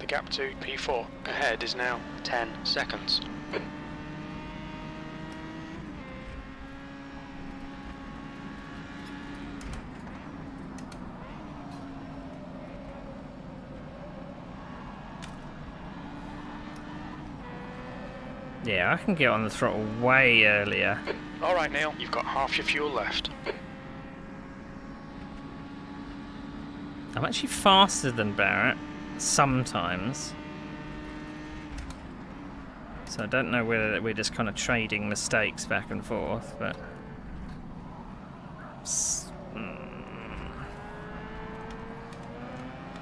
The gap to P4 ahead is now 10 seconds. Yeah, I can get on the throttle way earlier. Alright, Neil, you've got half your fuel left. I'm actually faster than Barrett, sometimes. So I don't know whether we're just kind of trading mistakes back and forth, but...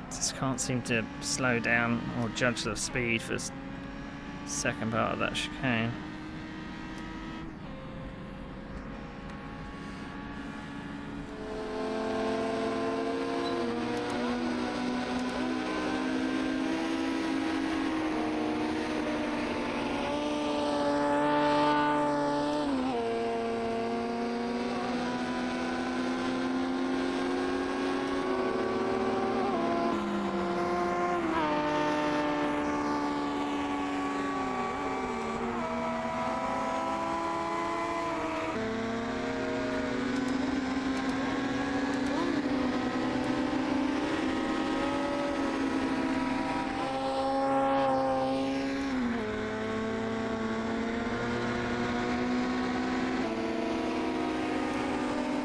Just can't seem to slow down or judge the speed for the second part of that chicane.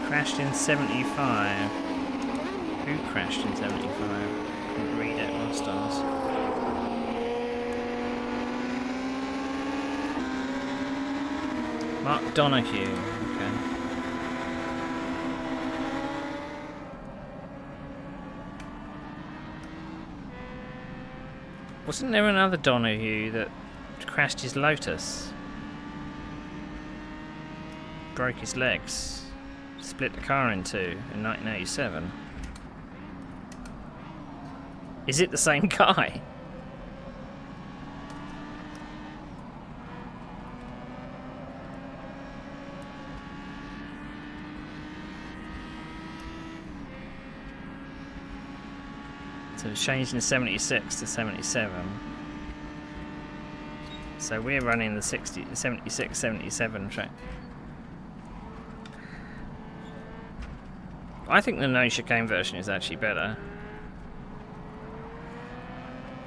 Crashed in 75. Who crashed in 75? Couldn't read it on stars. Mark Donahue. Okay. Wasn't there another Donahue that crashed his Lotus? Broke his legs. Split the car in two in 1987. Is it the same guy? So it's changed in 76 to 77. So we're running the 76, 77 track. I think the no chicane version is actually better.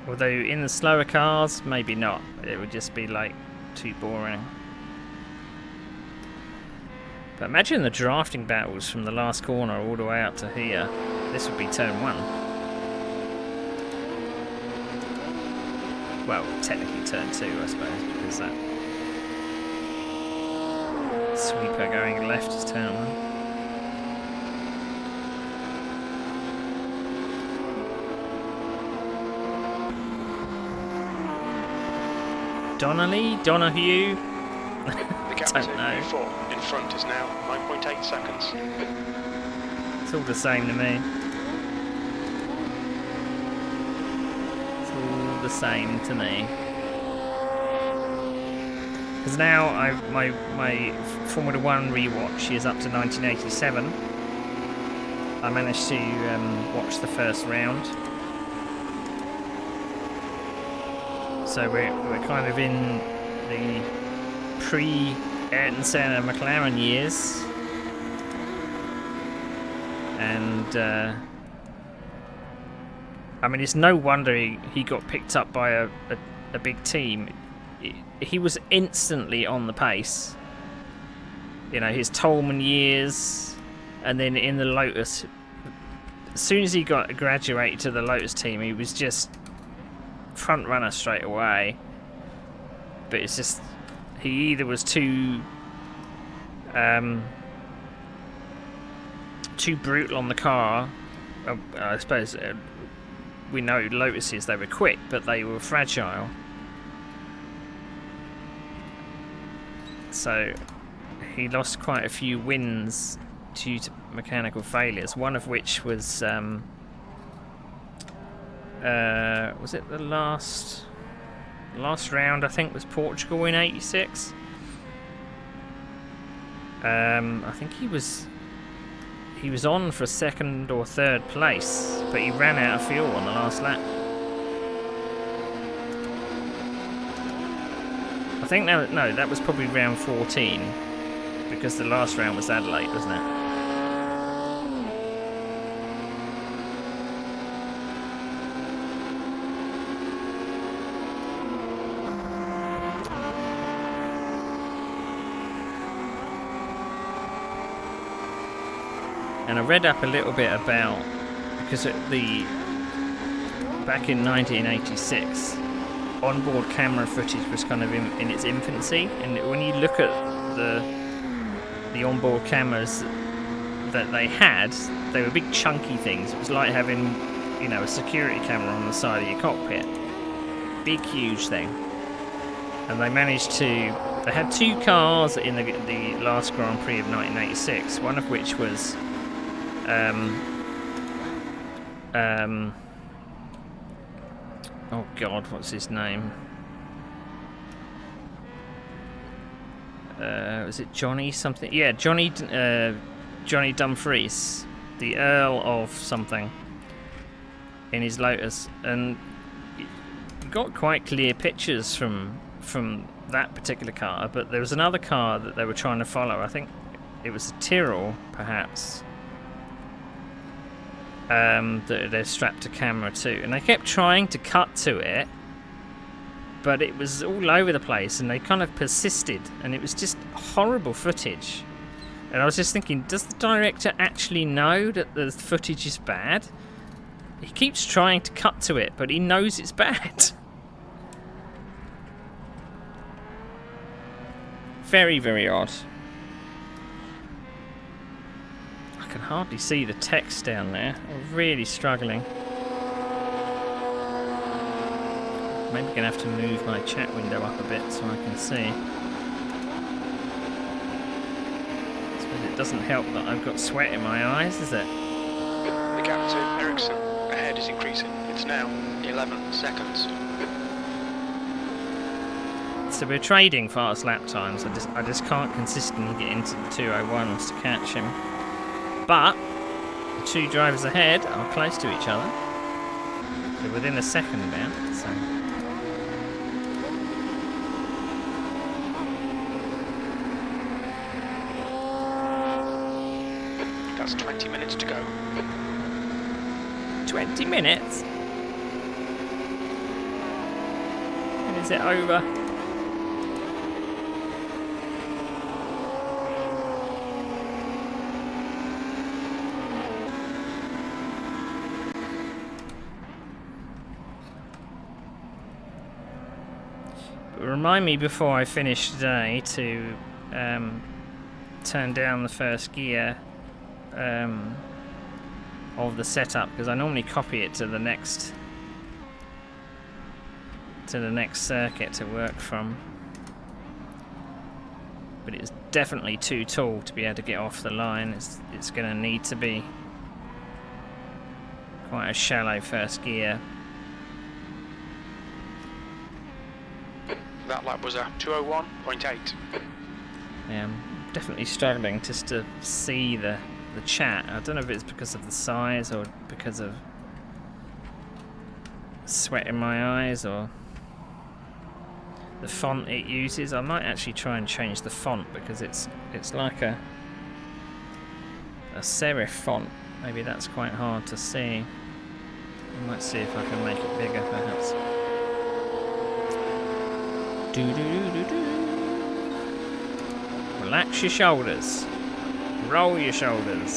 Although in the slower cars, maybe not. It would just be like too boring. But imagine the drafting battles from the last corner all the way up to here. This would be turn 1. Well, technically turn 2, I suppose, because that sweeper going left is turn 1. Donahue? The gap to P4 in front is now 9.8 seconds. It's all the same to me. It's all the same to me. Because now my Formula 1 rewatch is up to 1987. I managed to watch the first round. So we're kind of in the pre-Ayrton Senna McLaren years, and I mean, it's no wonder he got picked up by a big team. He was instantly on the pace. You know, his Tolman years, and then in the Lotus, as soon as he got graduated to the Lotus team, he was just front runner straight away. But it's just he either was too brutal on the car. I suppose we know Lotuses, they were quick, but they were fragile. So he lost quite a few wins due to mechanical failures. One of which was it the last round? I think was Portugal in '86. I think he was on for second or third place, but he ran out of fuel on the last lap. I think that was probably round 14, because the last round was Adelaide, wasn't it? And I read up a little bit about, because back in 1986, onboard camera footage was kind of in its infancy, and when you look at the onboard cameras that they had, they were big chunky things. It was like having, you know, a security camera on the side of your cockpit. Big, huge thing. And they managed to... They had 2 cars in the last Grand Prix of 1986, one of which was... oh God, what's his name? Was it Johnny something? Yeah, Johnny Dumfries, the Earl of something, in his Lotus, and you got quite clear pictures from that particular car. But there was another car that they were trying to follow. I think it was a Tyrrell, perhaps. That they're strapped a camera to, and they kept trying to cut to it, but it was all over the place, and they kind of persisted, and it was just horrible footage. And I was just thinking, does the director actually know that the footage is bad? He keeps trying to cut to it, but he knows it's bad. Very, very odd. I can hardly see the text down there. I'm really struggling. Maybe gonna have to move my chat window up a bit so I can see. I suppose it doesn't help that I've got sweat in my eyes, is it? The gap to Ericsson ahead is increasing. It's now 11 seconds. So we're trading fast lap times. I just can't consistently get into the 201s to catch him. But the 2 drivers ahead are close to each other. So within a second now. So that's 20 minutes to go. 20 minutes? When is it over? Remind me before I finish today to turn down the first gear of the setup, because I normally copy it to the next circuit to work from, but it's definitely too tall to be able to get off the line. It's going to need to be quite a shallow first gear. That lap was a 201.8. Yeah, I'm definitely struggling just to see the chat. I don't know if it's because of the size or because of sweat in my eyes or the font it uses. I might actually try and change the font, because it's like a serif font. Maybe that's quite hard to see. I might see if I can make it bigger, perhaps. Relax your shoulders. Roll your shoulders.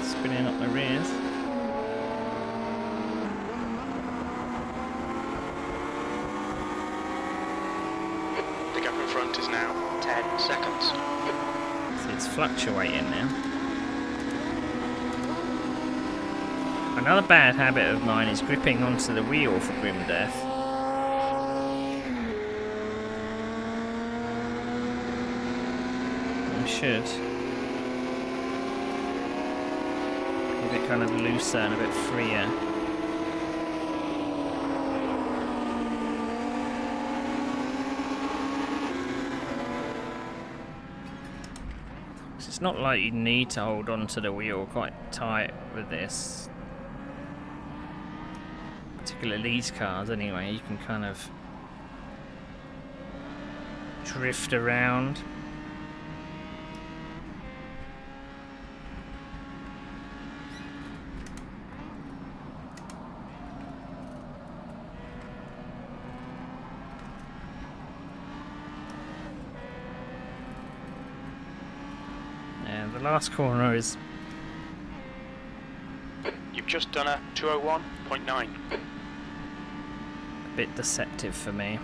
Spinning up the rears. The gap in front is now 10 seconds. So it's fluctuating now. Another bad habit of mine is gripping onto the wheel for grim death. I should keep it kind of looser and a bit freer. It's not like you need to hold onto the wheel quite tight with this. Particularly these cars anyway, you can kind of drift around. last corner is You've just done a 201.9. a bit deceptive for me.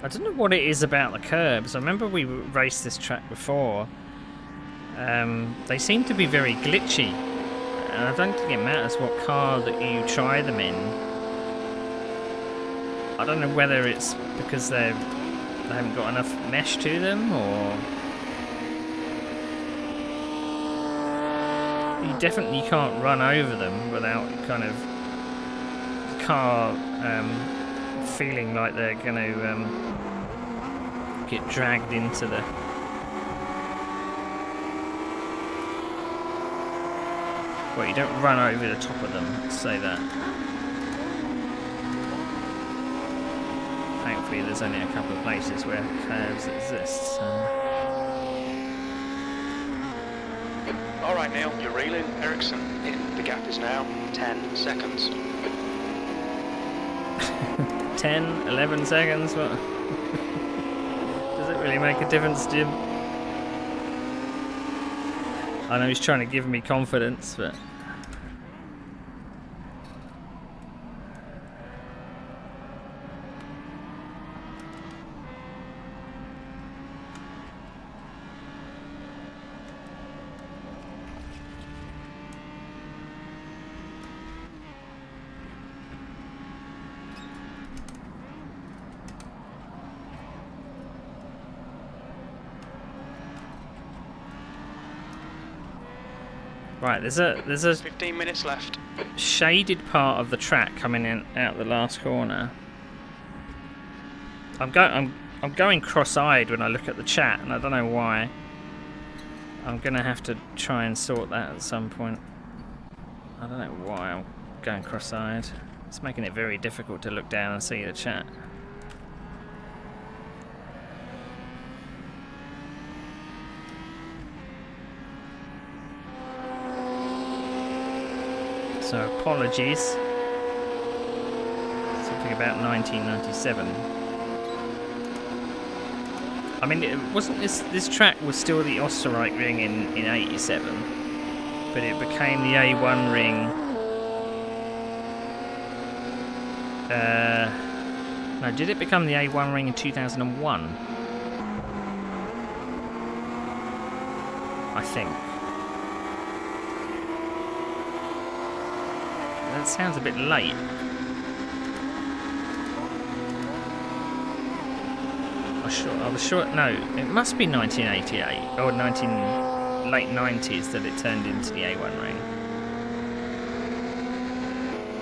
I don't know what it is about the curbs. I remember we raced this track before. They seem to be very glitchy. And I don't think it matters what car that you try them in. I don't know whether it's because they haven't got enough mesh to them, or... You definitely can't run over them without kind of the car feeling like they're going to get dragged into the... Well, you don't run over the top of them, let's say that. Thankfully there's only a couple of places where curves exist, so... Alright Neil, you're reeling. Ericsson in. The gap is now 10 seconds. 10, 11 seconds, what? Does it really make a difference, Jim? I know he's trying to give me confidence, but... Right, there's a 15 minutes left. shaded part of the track coming in out the last corner. I'm going cross-eyed when I look at the chat, and I don't know why. I'm gonna have to try and sort that at some point. I don't know why I'm going cross-eyed. It's making it very difficult to look down and see the chat. So apologies. Something about 1997. I mean, it wasn't this track was still the Osterreichring in 87, but it became the A1 ring. No, did it become the A1 ring in 2001? I think. That sounds a bit late. I was sure. No, it must be 1988 or late 90s that it turned into the A1 ring.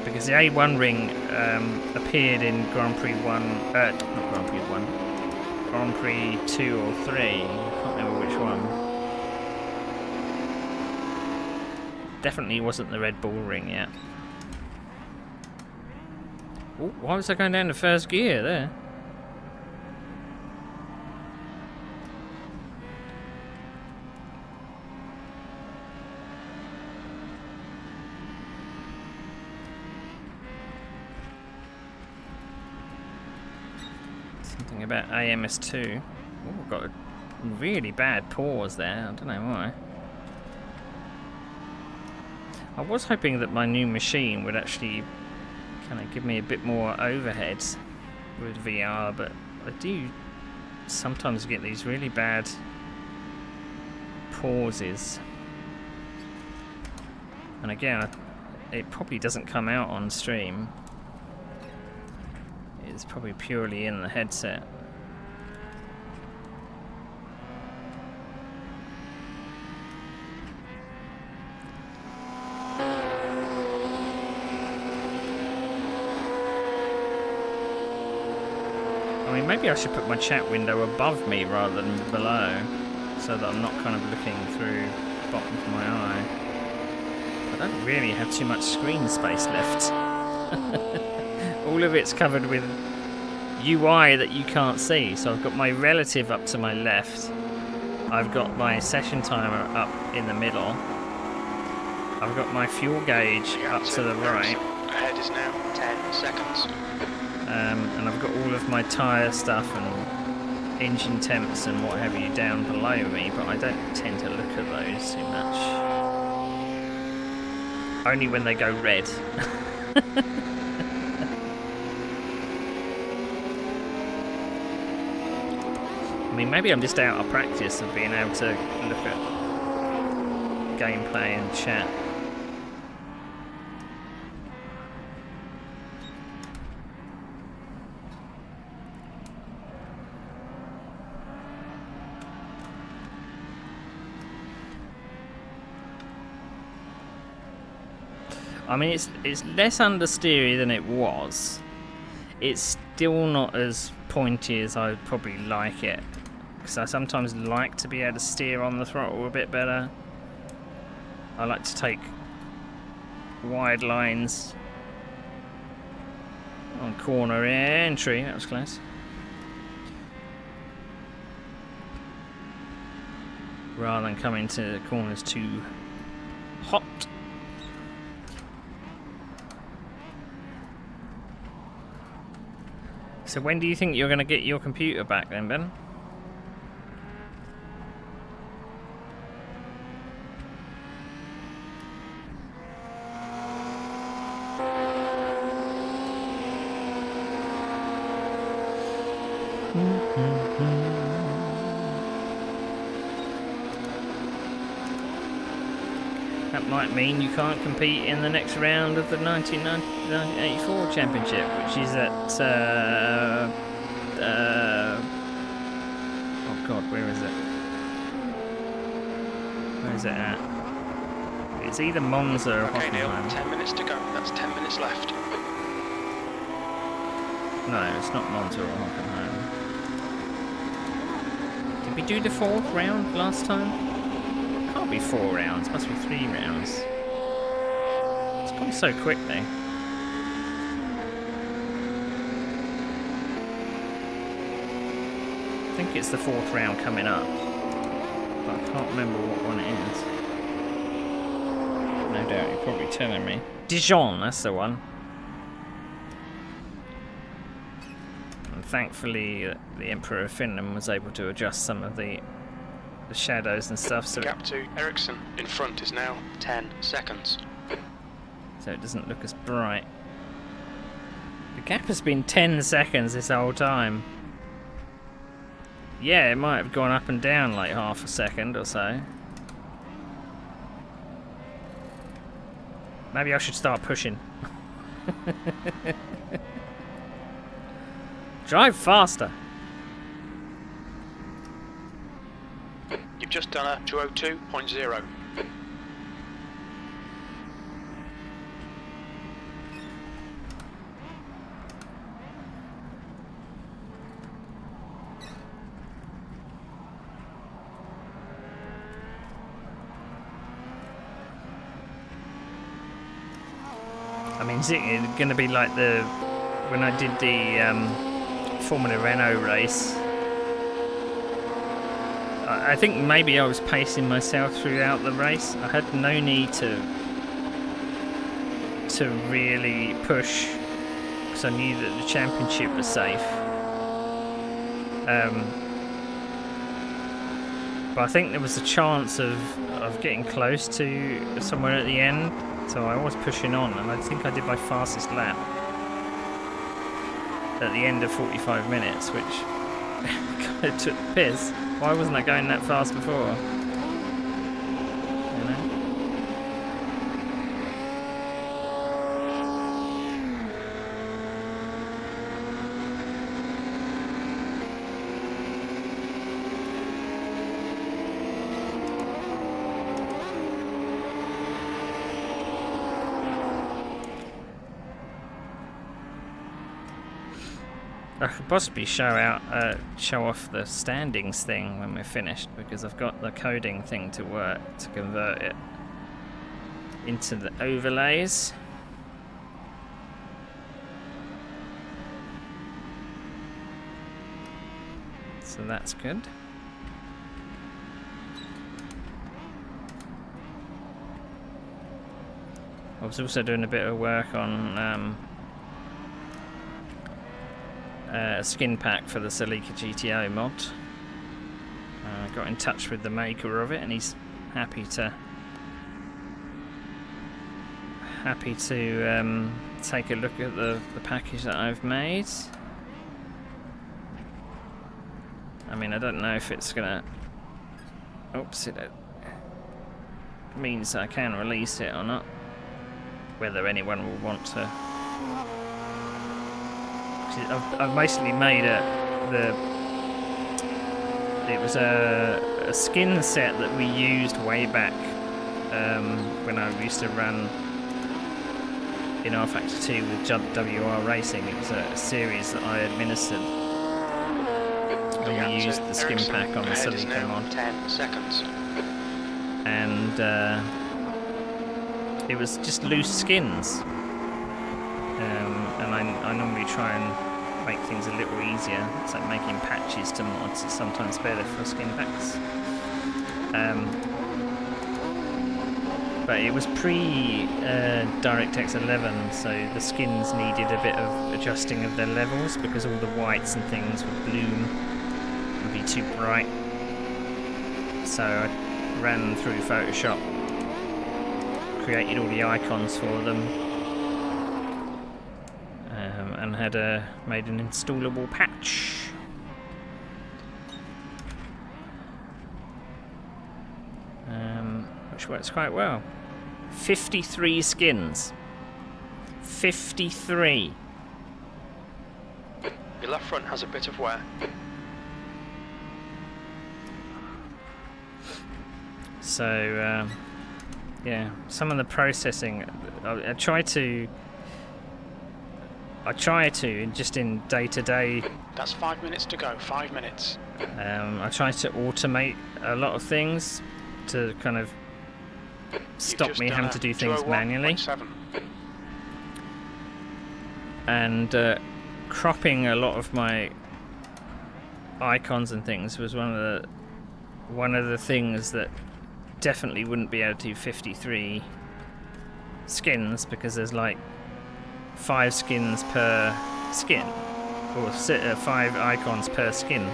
Because the A1 ring appeared in Grand Prix 1, not Grand Prix 1, Grand Prix 2 or 3. I can't remember which one. Definitely wasn't the Red Bull ring yet. Ooh, why was I going down to first gear there? Something about AMS2. Ooh, got a really bad pause there. I don't know why. I was hoping that my new machine would actually kind of give me a bit more overhead with VR, but I do sometimes get these really bad pauses. And again, it probably doesn't come out on stream. It's probably purely in the headset. I mean, maybe I should put my chat window above me rather than below, so that I'm not kind of looking through the bottom of my eye. I don't really have too much screen space left. All of it's covered with UI that you can't see. So I've got my relative up to my left. I've got my session timer up in the middle. I've got my fuel gauge up to the right, Ahead is now 10 seconds. and I've got all of my tyre stuff and engine temps and what have you down below me, but I don't tend to look at those too much. Only when they go red. I mean, maybe I'm just out of practice of being able to look at gameplay and chat. I mean, it's less understeery than it was. It's still not as pointy as I'd probably like it, because I sometimes like to be able to steer on the throttle a bit better. I like to take wide lines on corner entry. That was close. Rather than coming to the corners too hot. So when do you think you're going to get your computer back then, Ben? That might mean you can't compete in the next round of the 1984 championship, which is at oh god, where is it? Where is it at? It's either Monza or Okay, Neil, Hockenheim. 10 minutes to go. That's 10 minutes left. No, it's not Monza or Hockenheim. Did we do the 4th round last time? Can't be 4 rounds, must be 3 rounds. It's gone so quickly. I think it's the 4th round coming up, but I can't remember what one it is. No doubt you're probably telling me. Dijon, that's the one. And thankfully, the Emperor of Finland was able to adjust some of the shadows and stuff, so Gap to Ericsson in front is now 10 seconds. so it doesn't look as bright. The gap has been 10 seconds this whole time. Yeah, it might have gone up and down like half a second or so. Maybe I should start pushing. Drive faster. You've just done a 202.0. I mean, is it going to be like when I did the Formula Renault race? I think maybe I was pacing myself throughout the race. I had no need to really push because I knew that the championship was safe. But I think there was a chance of getting close to somewhere at the end, so I was pushing on, and I think I did my fastest lap at the end of 45 minutes, which kind of took the piss. Why wasn't I going that fast before? You know? I could possibly show off the standings thing when we're finished, because I've got the coding thing to work to convert it into the overlays. So that's good. I was also doing a bit of work on a skin pack for the Celica GTO mod. Got in touch with the maker of it, and he's happy to take a look at the package that I've made. I mean, I don't know if it's gonna. Oops, it means I can release it or not. Whether anyone will want to. I've basically made it was a skin set that we used way back when I used to run in R Factor 2 with WR Racing. It was a series that I administered. And we used the skin pack on the Celica mod. 10 seconds. And it was just loose skins. And I normally try and make things a little easier. It's like making patches to mods is sometimes better for skin packs. But it was pre-DirectX 11, so the skins needed a bit of adjusting of their levels because all the whites and things would bloom and be too bright. So I ran through Photoshop, created all the icons for them, and had made an installable patch. Which works quite well. 53 skins. 53. Your left front has a bit of wear. So, yeah, some of the processing, I try to just in day-to-day. That's 5 minutes to go. 5 minutes. I try to automate a lot of things to kind of stop me having to do things manually. And cropping a lot of my icons and things was one of the things that definitely wouldn't be able to do 53 skins, because there's like 5 skins per skin, or 5 icons per skin.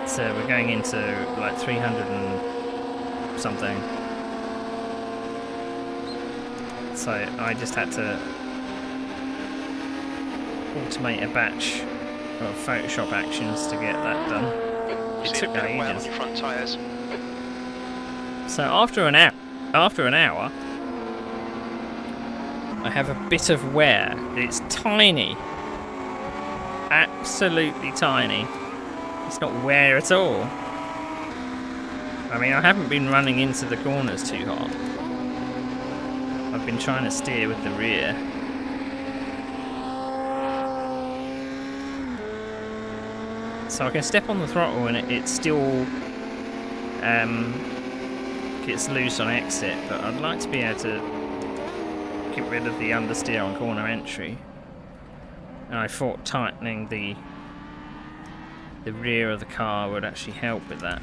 So we're going into like 300 and something. So I just had to automate a batch of Photoshop actions to get that done. It took me ages. Front tires. So after an hour, I have a bit of wear. It's tiny, absolutely tiny. It's not wear at all. I mean, I haven't been running into the corners too hard. I've been trying to steer with the rear. So I can step on the throttle and it still gets loose on exit, but I'd like to be able to get rid of the understeer on corner entry. And I thought tightening the rear of the car would actually help with that.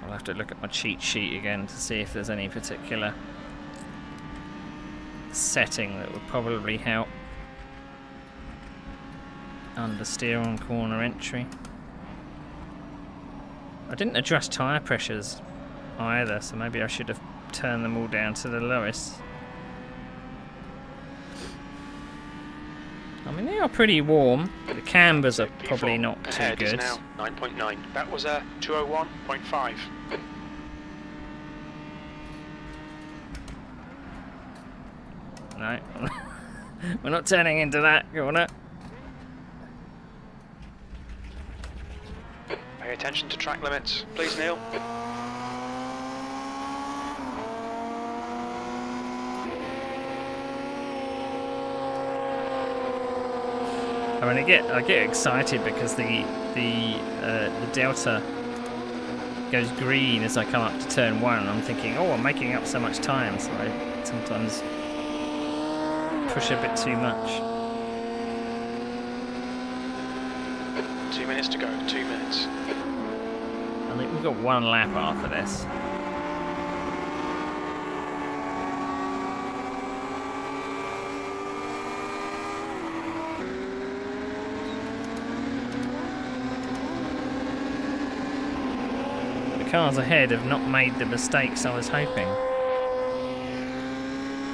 I'll have to look at my cheat sheet again to see if there's any particular setting that would probably help. Understeer on corner entry. I didn't adjust tyre pressures either, so maybe I should have turned them all down to the lowest. I mean, they are pretty warm. The cambers are probably not too Ahead good. Is now 9.9. That was a 201.5. No, we're not turning into that corner. Pay attention to track limits, please, Neil. I mean, I get excited because the delta goes green as I come up to turn 1. I'm thinking, oh, I'm making up so much time, so I sometimes push a bit too much. 2 minutes to go. 2 minutes. I think we've got one lap after this. The cars ahead have not made the mistakes I was hoping.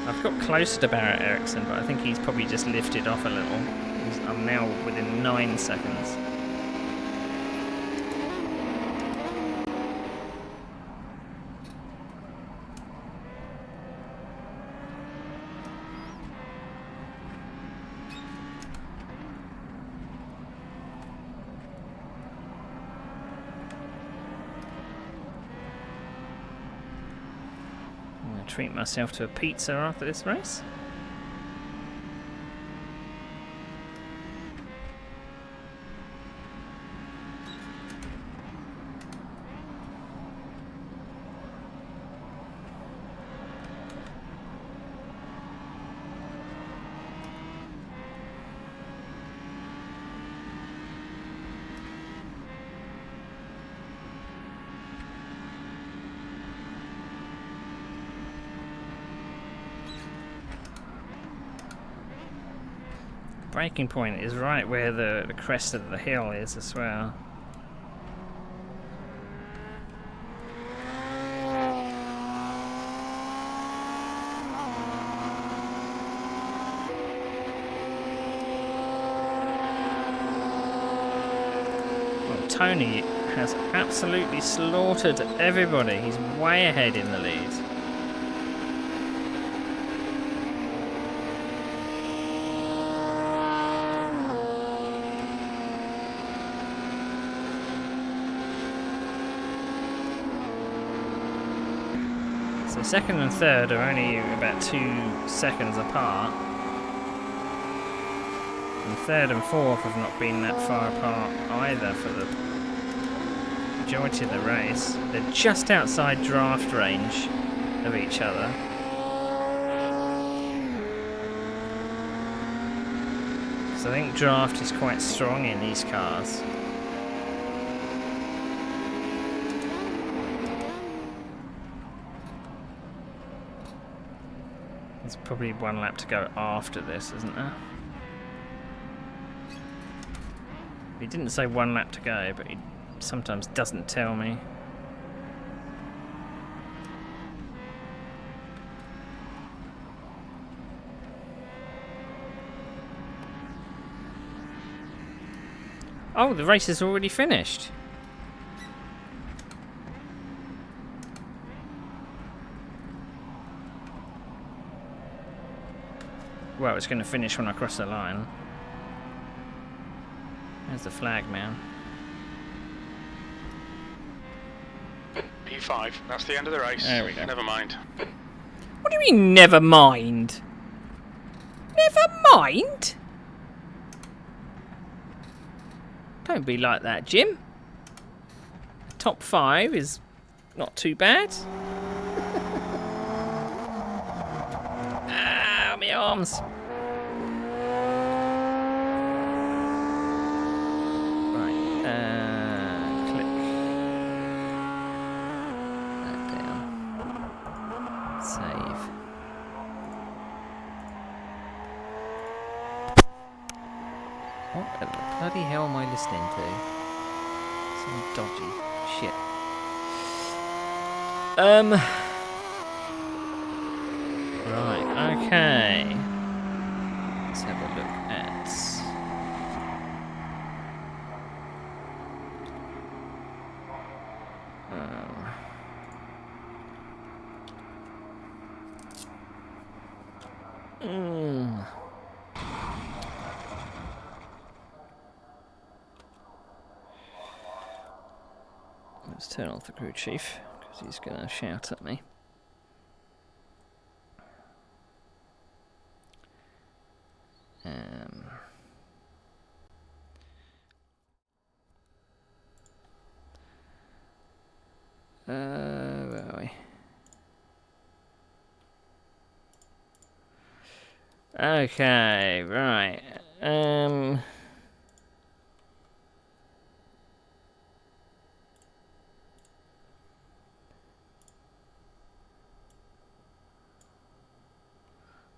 I've got closer to Barrett Ericsson, but I think he's probably just lifted off a little. I'm now within 9 seconds. I'm going to treat myself to a pizza after this race. Braking point is right where the crest of the hill is as well. Well, Tony has absolutely slaughtered everybody. He's way ahead in the lead. So second and third are only about 2 seconds apart. And third and fourth have not been that far apart either for the majority of the race. They're just outside draft range of each other. So I think draft is quite strong in these cars. There's probably one lap to go after this, isn't there? He didn't say one lap to go, but he sometimes doesn't tell me. Oh, the race is already finished. Well, it's going to finish when I cross the line. There's the flag, man. P5, that's the end of the race. There we go. Never mind. What do you mean, never mind? Never mind? Don't be like that, Jim. Top 5 is not too bad. Ah, my arms. Click that down. Save. What the bloody hell am I listening to? Some dodgy shit. Right, okay. Let's have a look at... Let's turn off the crew chief, because he's going to shout at me. Where are we? Okay, right.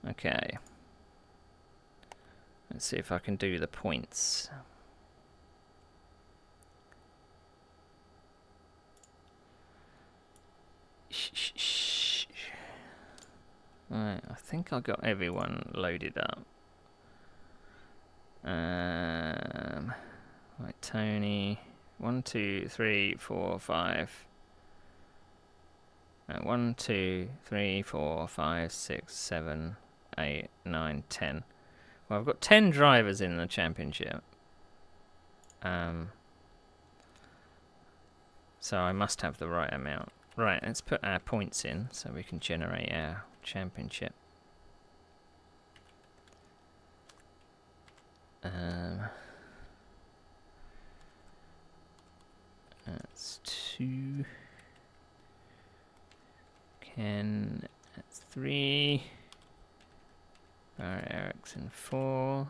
Okay. Let's see if I can do the points. Right, I think I got everyone loaded up. Right, Tony. 1, 2, 3, 4, 5. 1, 2, 3, 4, 5, 6, 7, 8, 9, 10. Well, I've got 10 drivers in the championship. So I must have the right amount. Right, let's put our points in so we can generate our championship. That's 2. Ken, that's 3. Barry Erickson 4.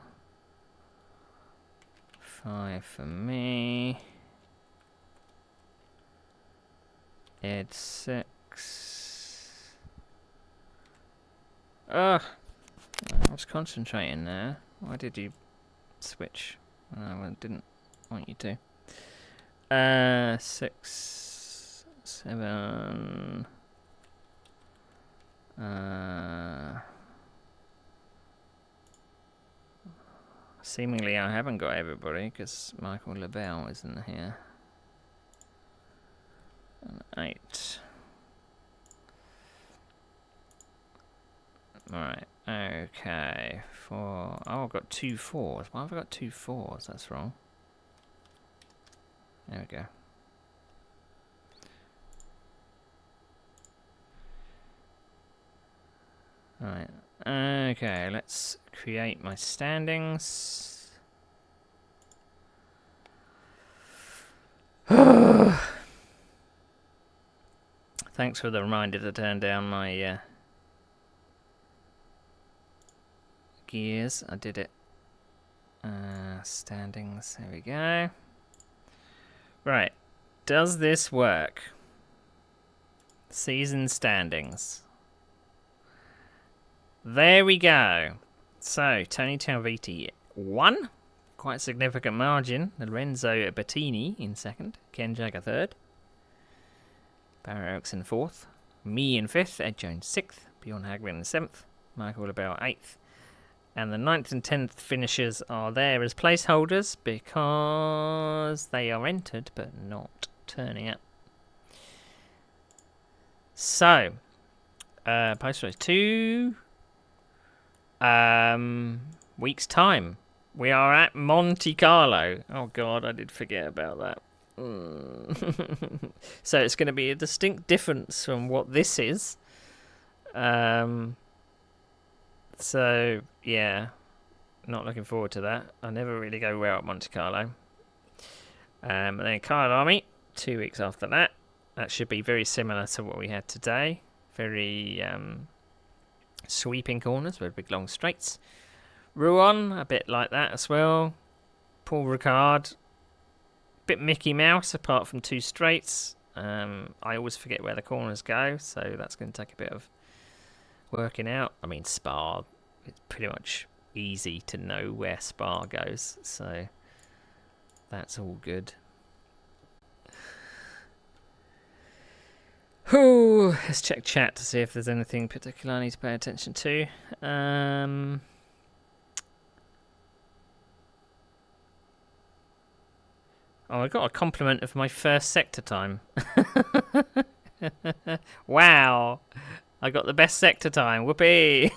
5 for me. Ed 6. Ugh! I was concentrating there. Why did you switch? No, I didn't want you to. 6, 7. Seemingly I haven't got everybody because Michael LaBelle isn't here. And 8. Right, okay. 4. Oh, I've got 2 4s. Why have I got 2 4s? That's wrong. There we go. Right. Okay, let's create my standings. Thanks for the reminder to turn down my gears. I did it. Standings. There we go. Right. Does this work? Season standings. There we go. So, Tony Talviti 1. Quite significant margin. Lorenzo Bettini in 2nd. Ken Jagger 3rd. Barry Erickson 4th. Me in 5th. Ed Jones 6th. Bjorn Hagman in 7th. Michael LaBelle 8th. And the 9th and 10th finishers are there as placeholders because they are entered but not turning up. So, post race 2 weeks time. We are at Monte Carlo. Oh God, I did forget about that. So it's going to be a distinct difference from what this is. So yeah, not looking forward to that. I never really go well at Monte Carlo. And then Kyle Army 2 weeks after that. That should be very similar to what we had today. Very sweeping corners with big long straights. Rouen, a bit like that as well. Paul Ricard, bit Mickey Mouse apart from 2 straights. I always forget where the corners go, so that's going to take a bit of working out. I mean, Spa, it's pretty much easy to know where Spa goes, so that's all good. Ooh, let's check chat to see if there's anything particular I need to pay attention to. Oh, I got a compliment of my first sector time. Wow. I got the best sector time. Whoopee.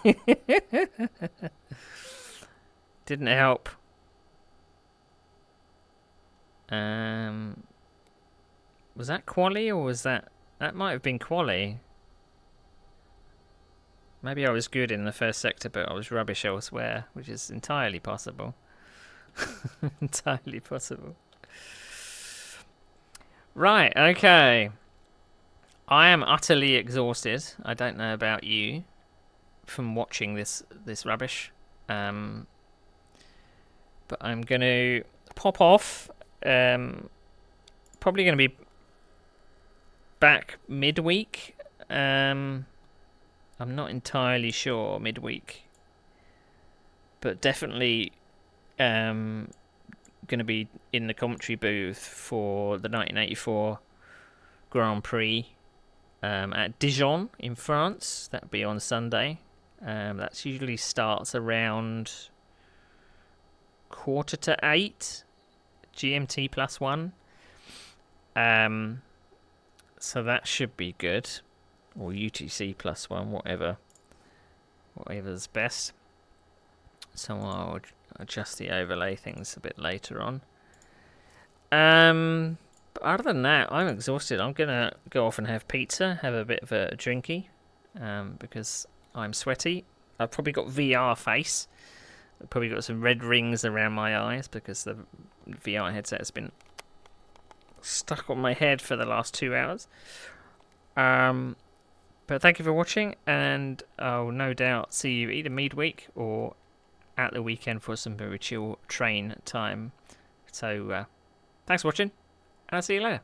Didn't help. Was that quali or was that... That might have been quali. Maybe I was good in the first sector, but I was rubbish elsewhere, which is entirely possible. Entirely possible. Right, okay. I am utterly exhausted. I don't know about you from watching this rubbish. But I'm going to pop off. Probably going to be back midweek. I'm not entirely sure midweek but definitely going to be in the commentary booth for the 1984 Grand Prix at Dijon in France. That'll be on Sunday. That usually starts around 7:45 GMT +1. So that should be good, or UTC +1, whatever's best. So I'll adjust the overlay things a bit later on. But other than that, I'm exhausted. I'm gonna go off and have pizza, have a bit of a drinky, because I'm sweaty. I've probably got VR face. I've probably got some red rings around my eyes because the VR headset has been stuck on my head for the last 2 hours. But thank you for watching, and I'll no doubt see you either midweek or at the weekend for some very chill train time. So thanks for watching, and I'll see you later.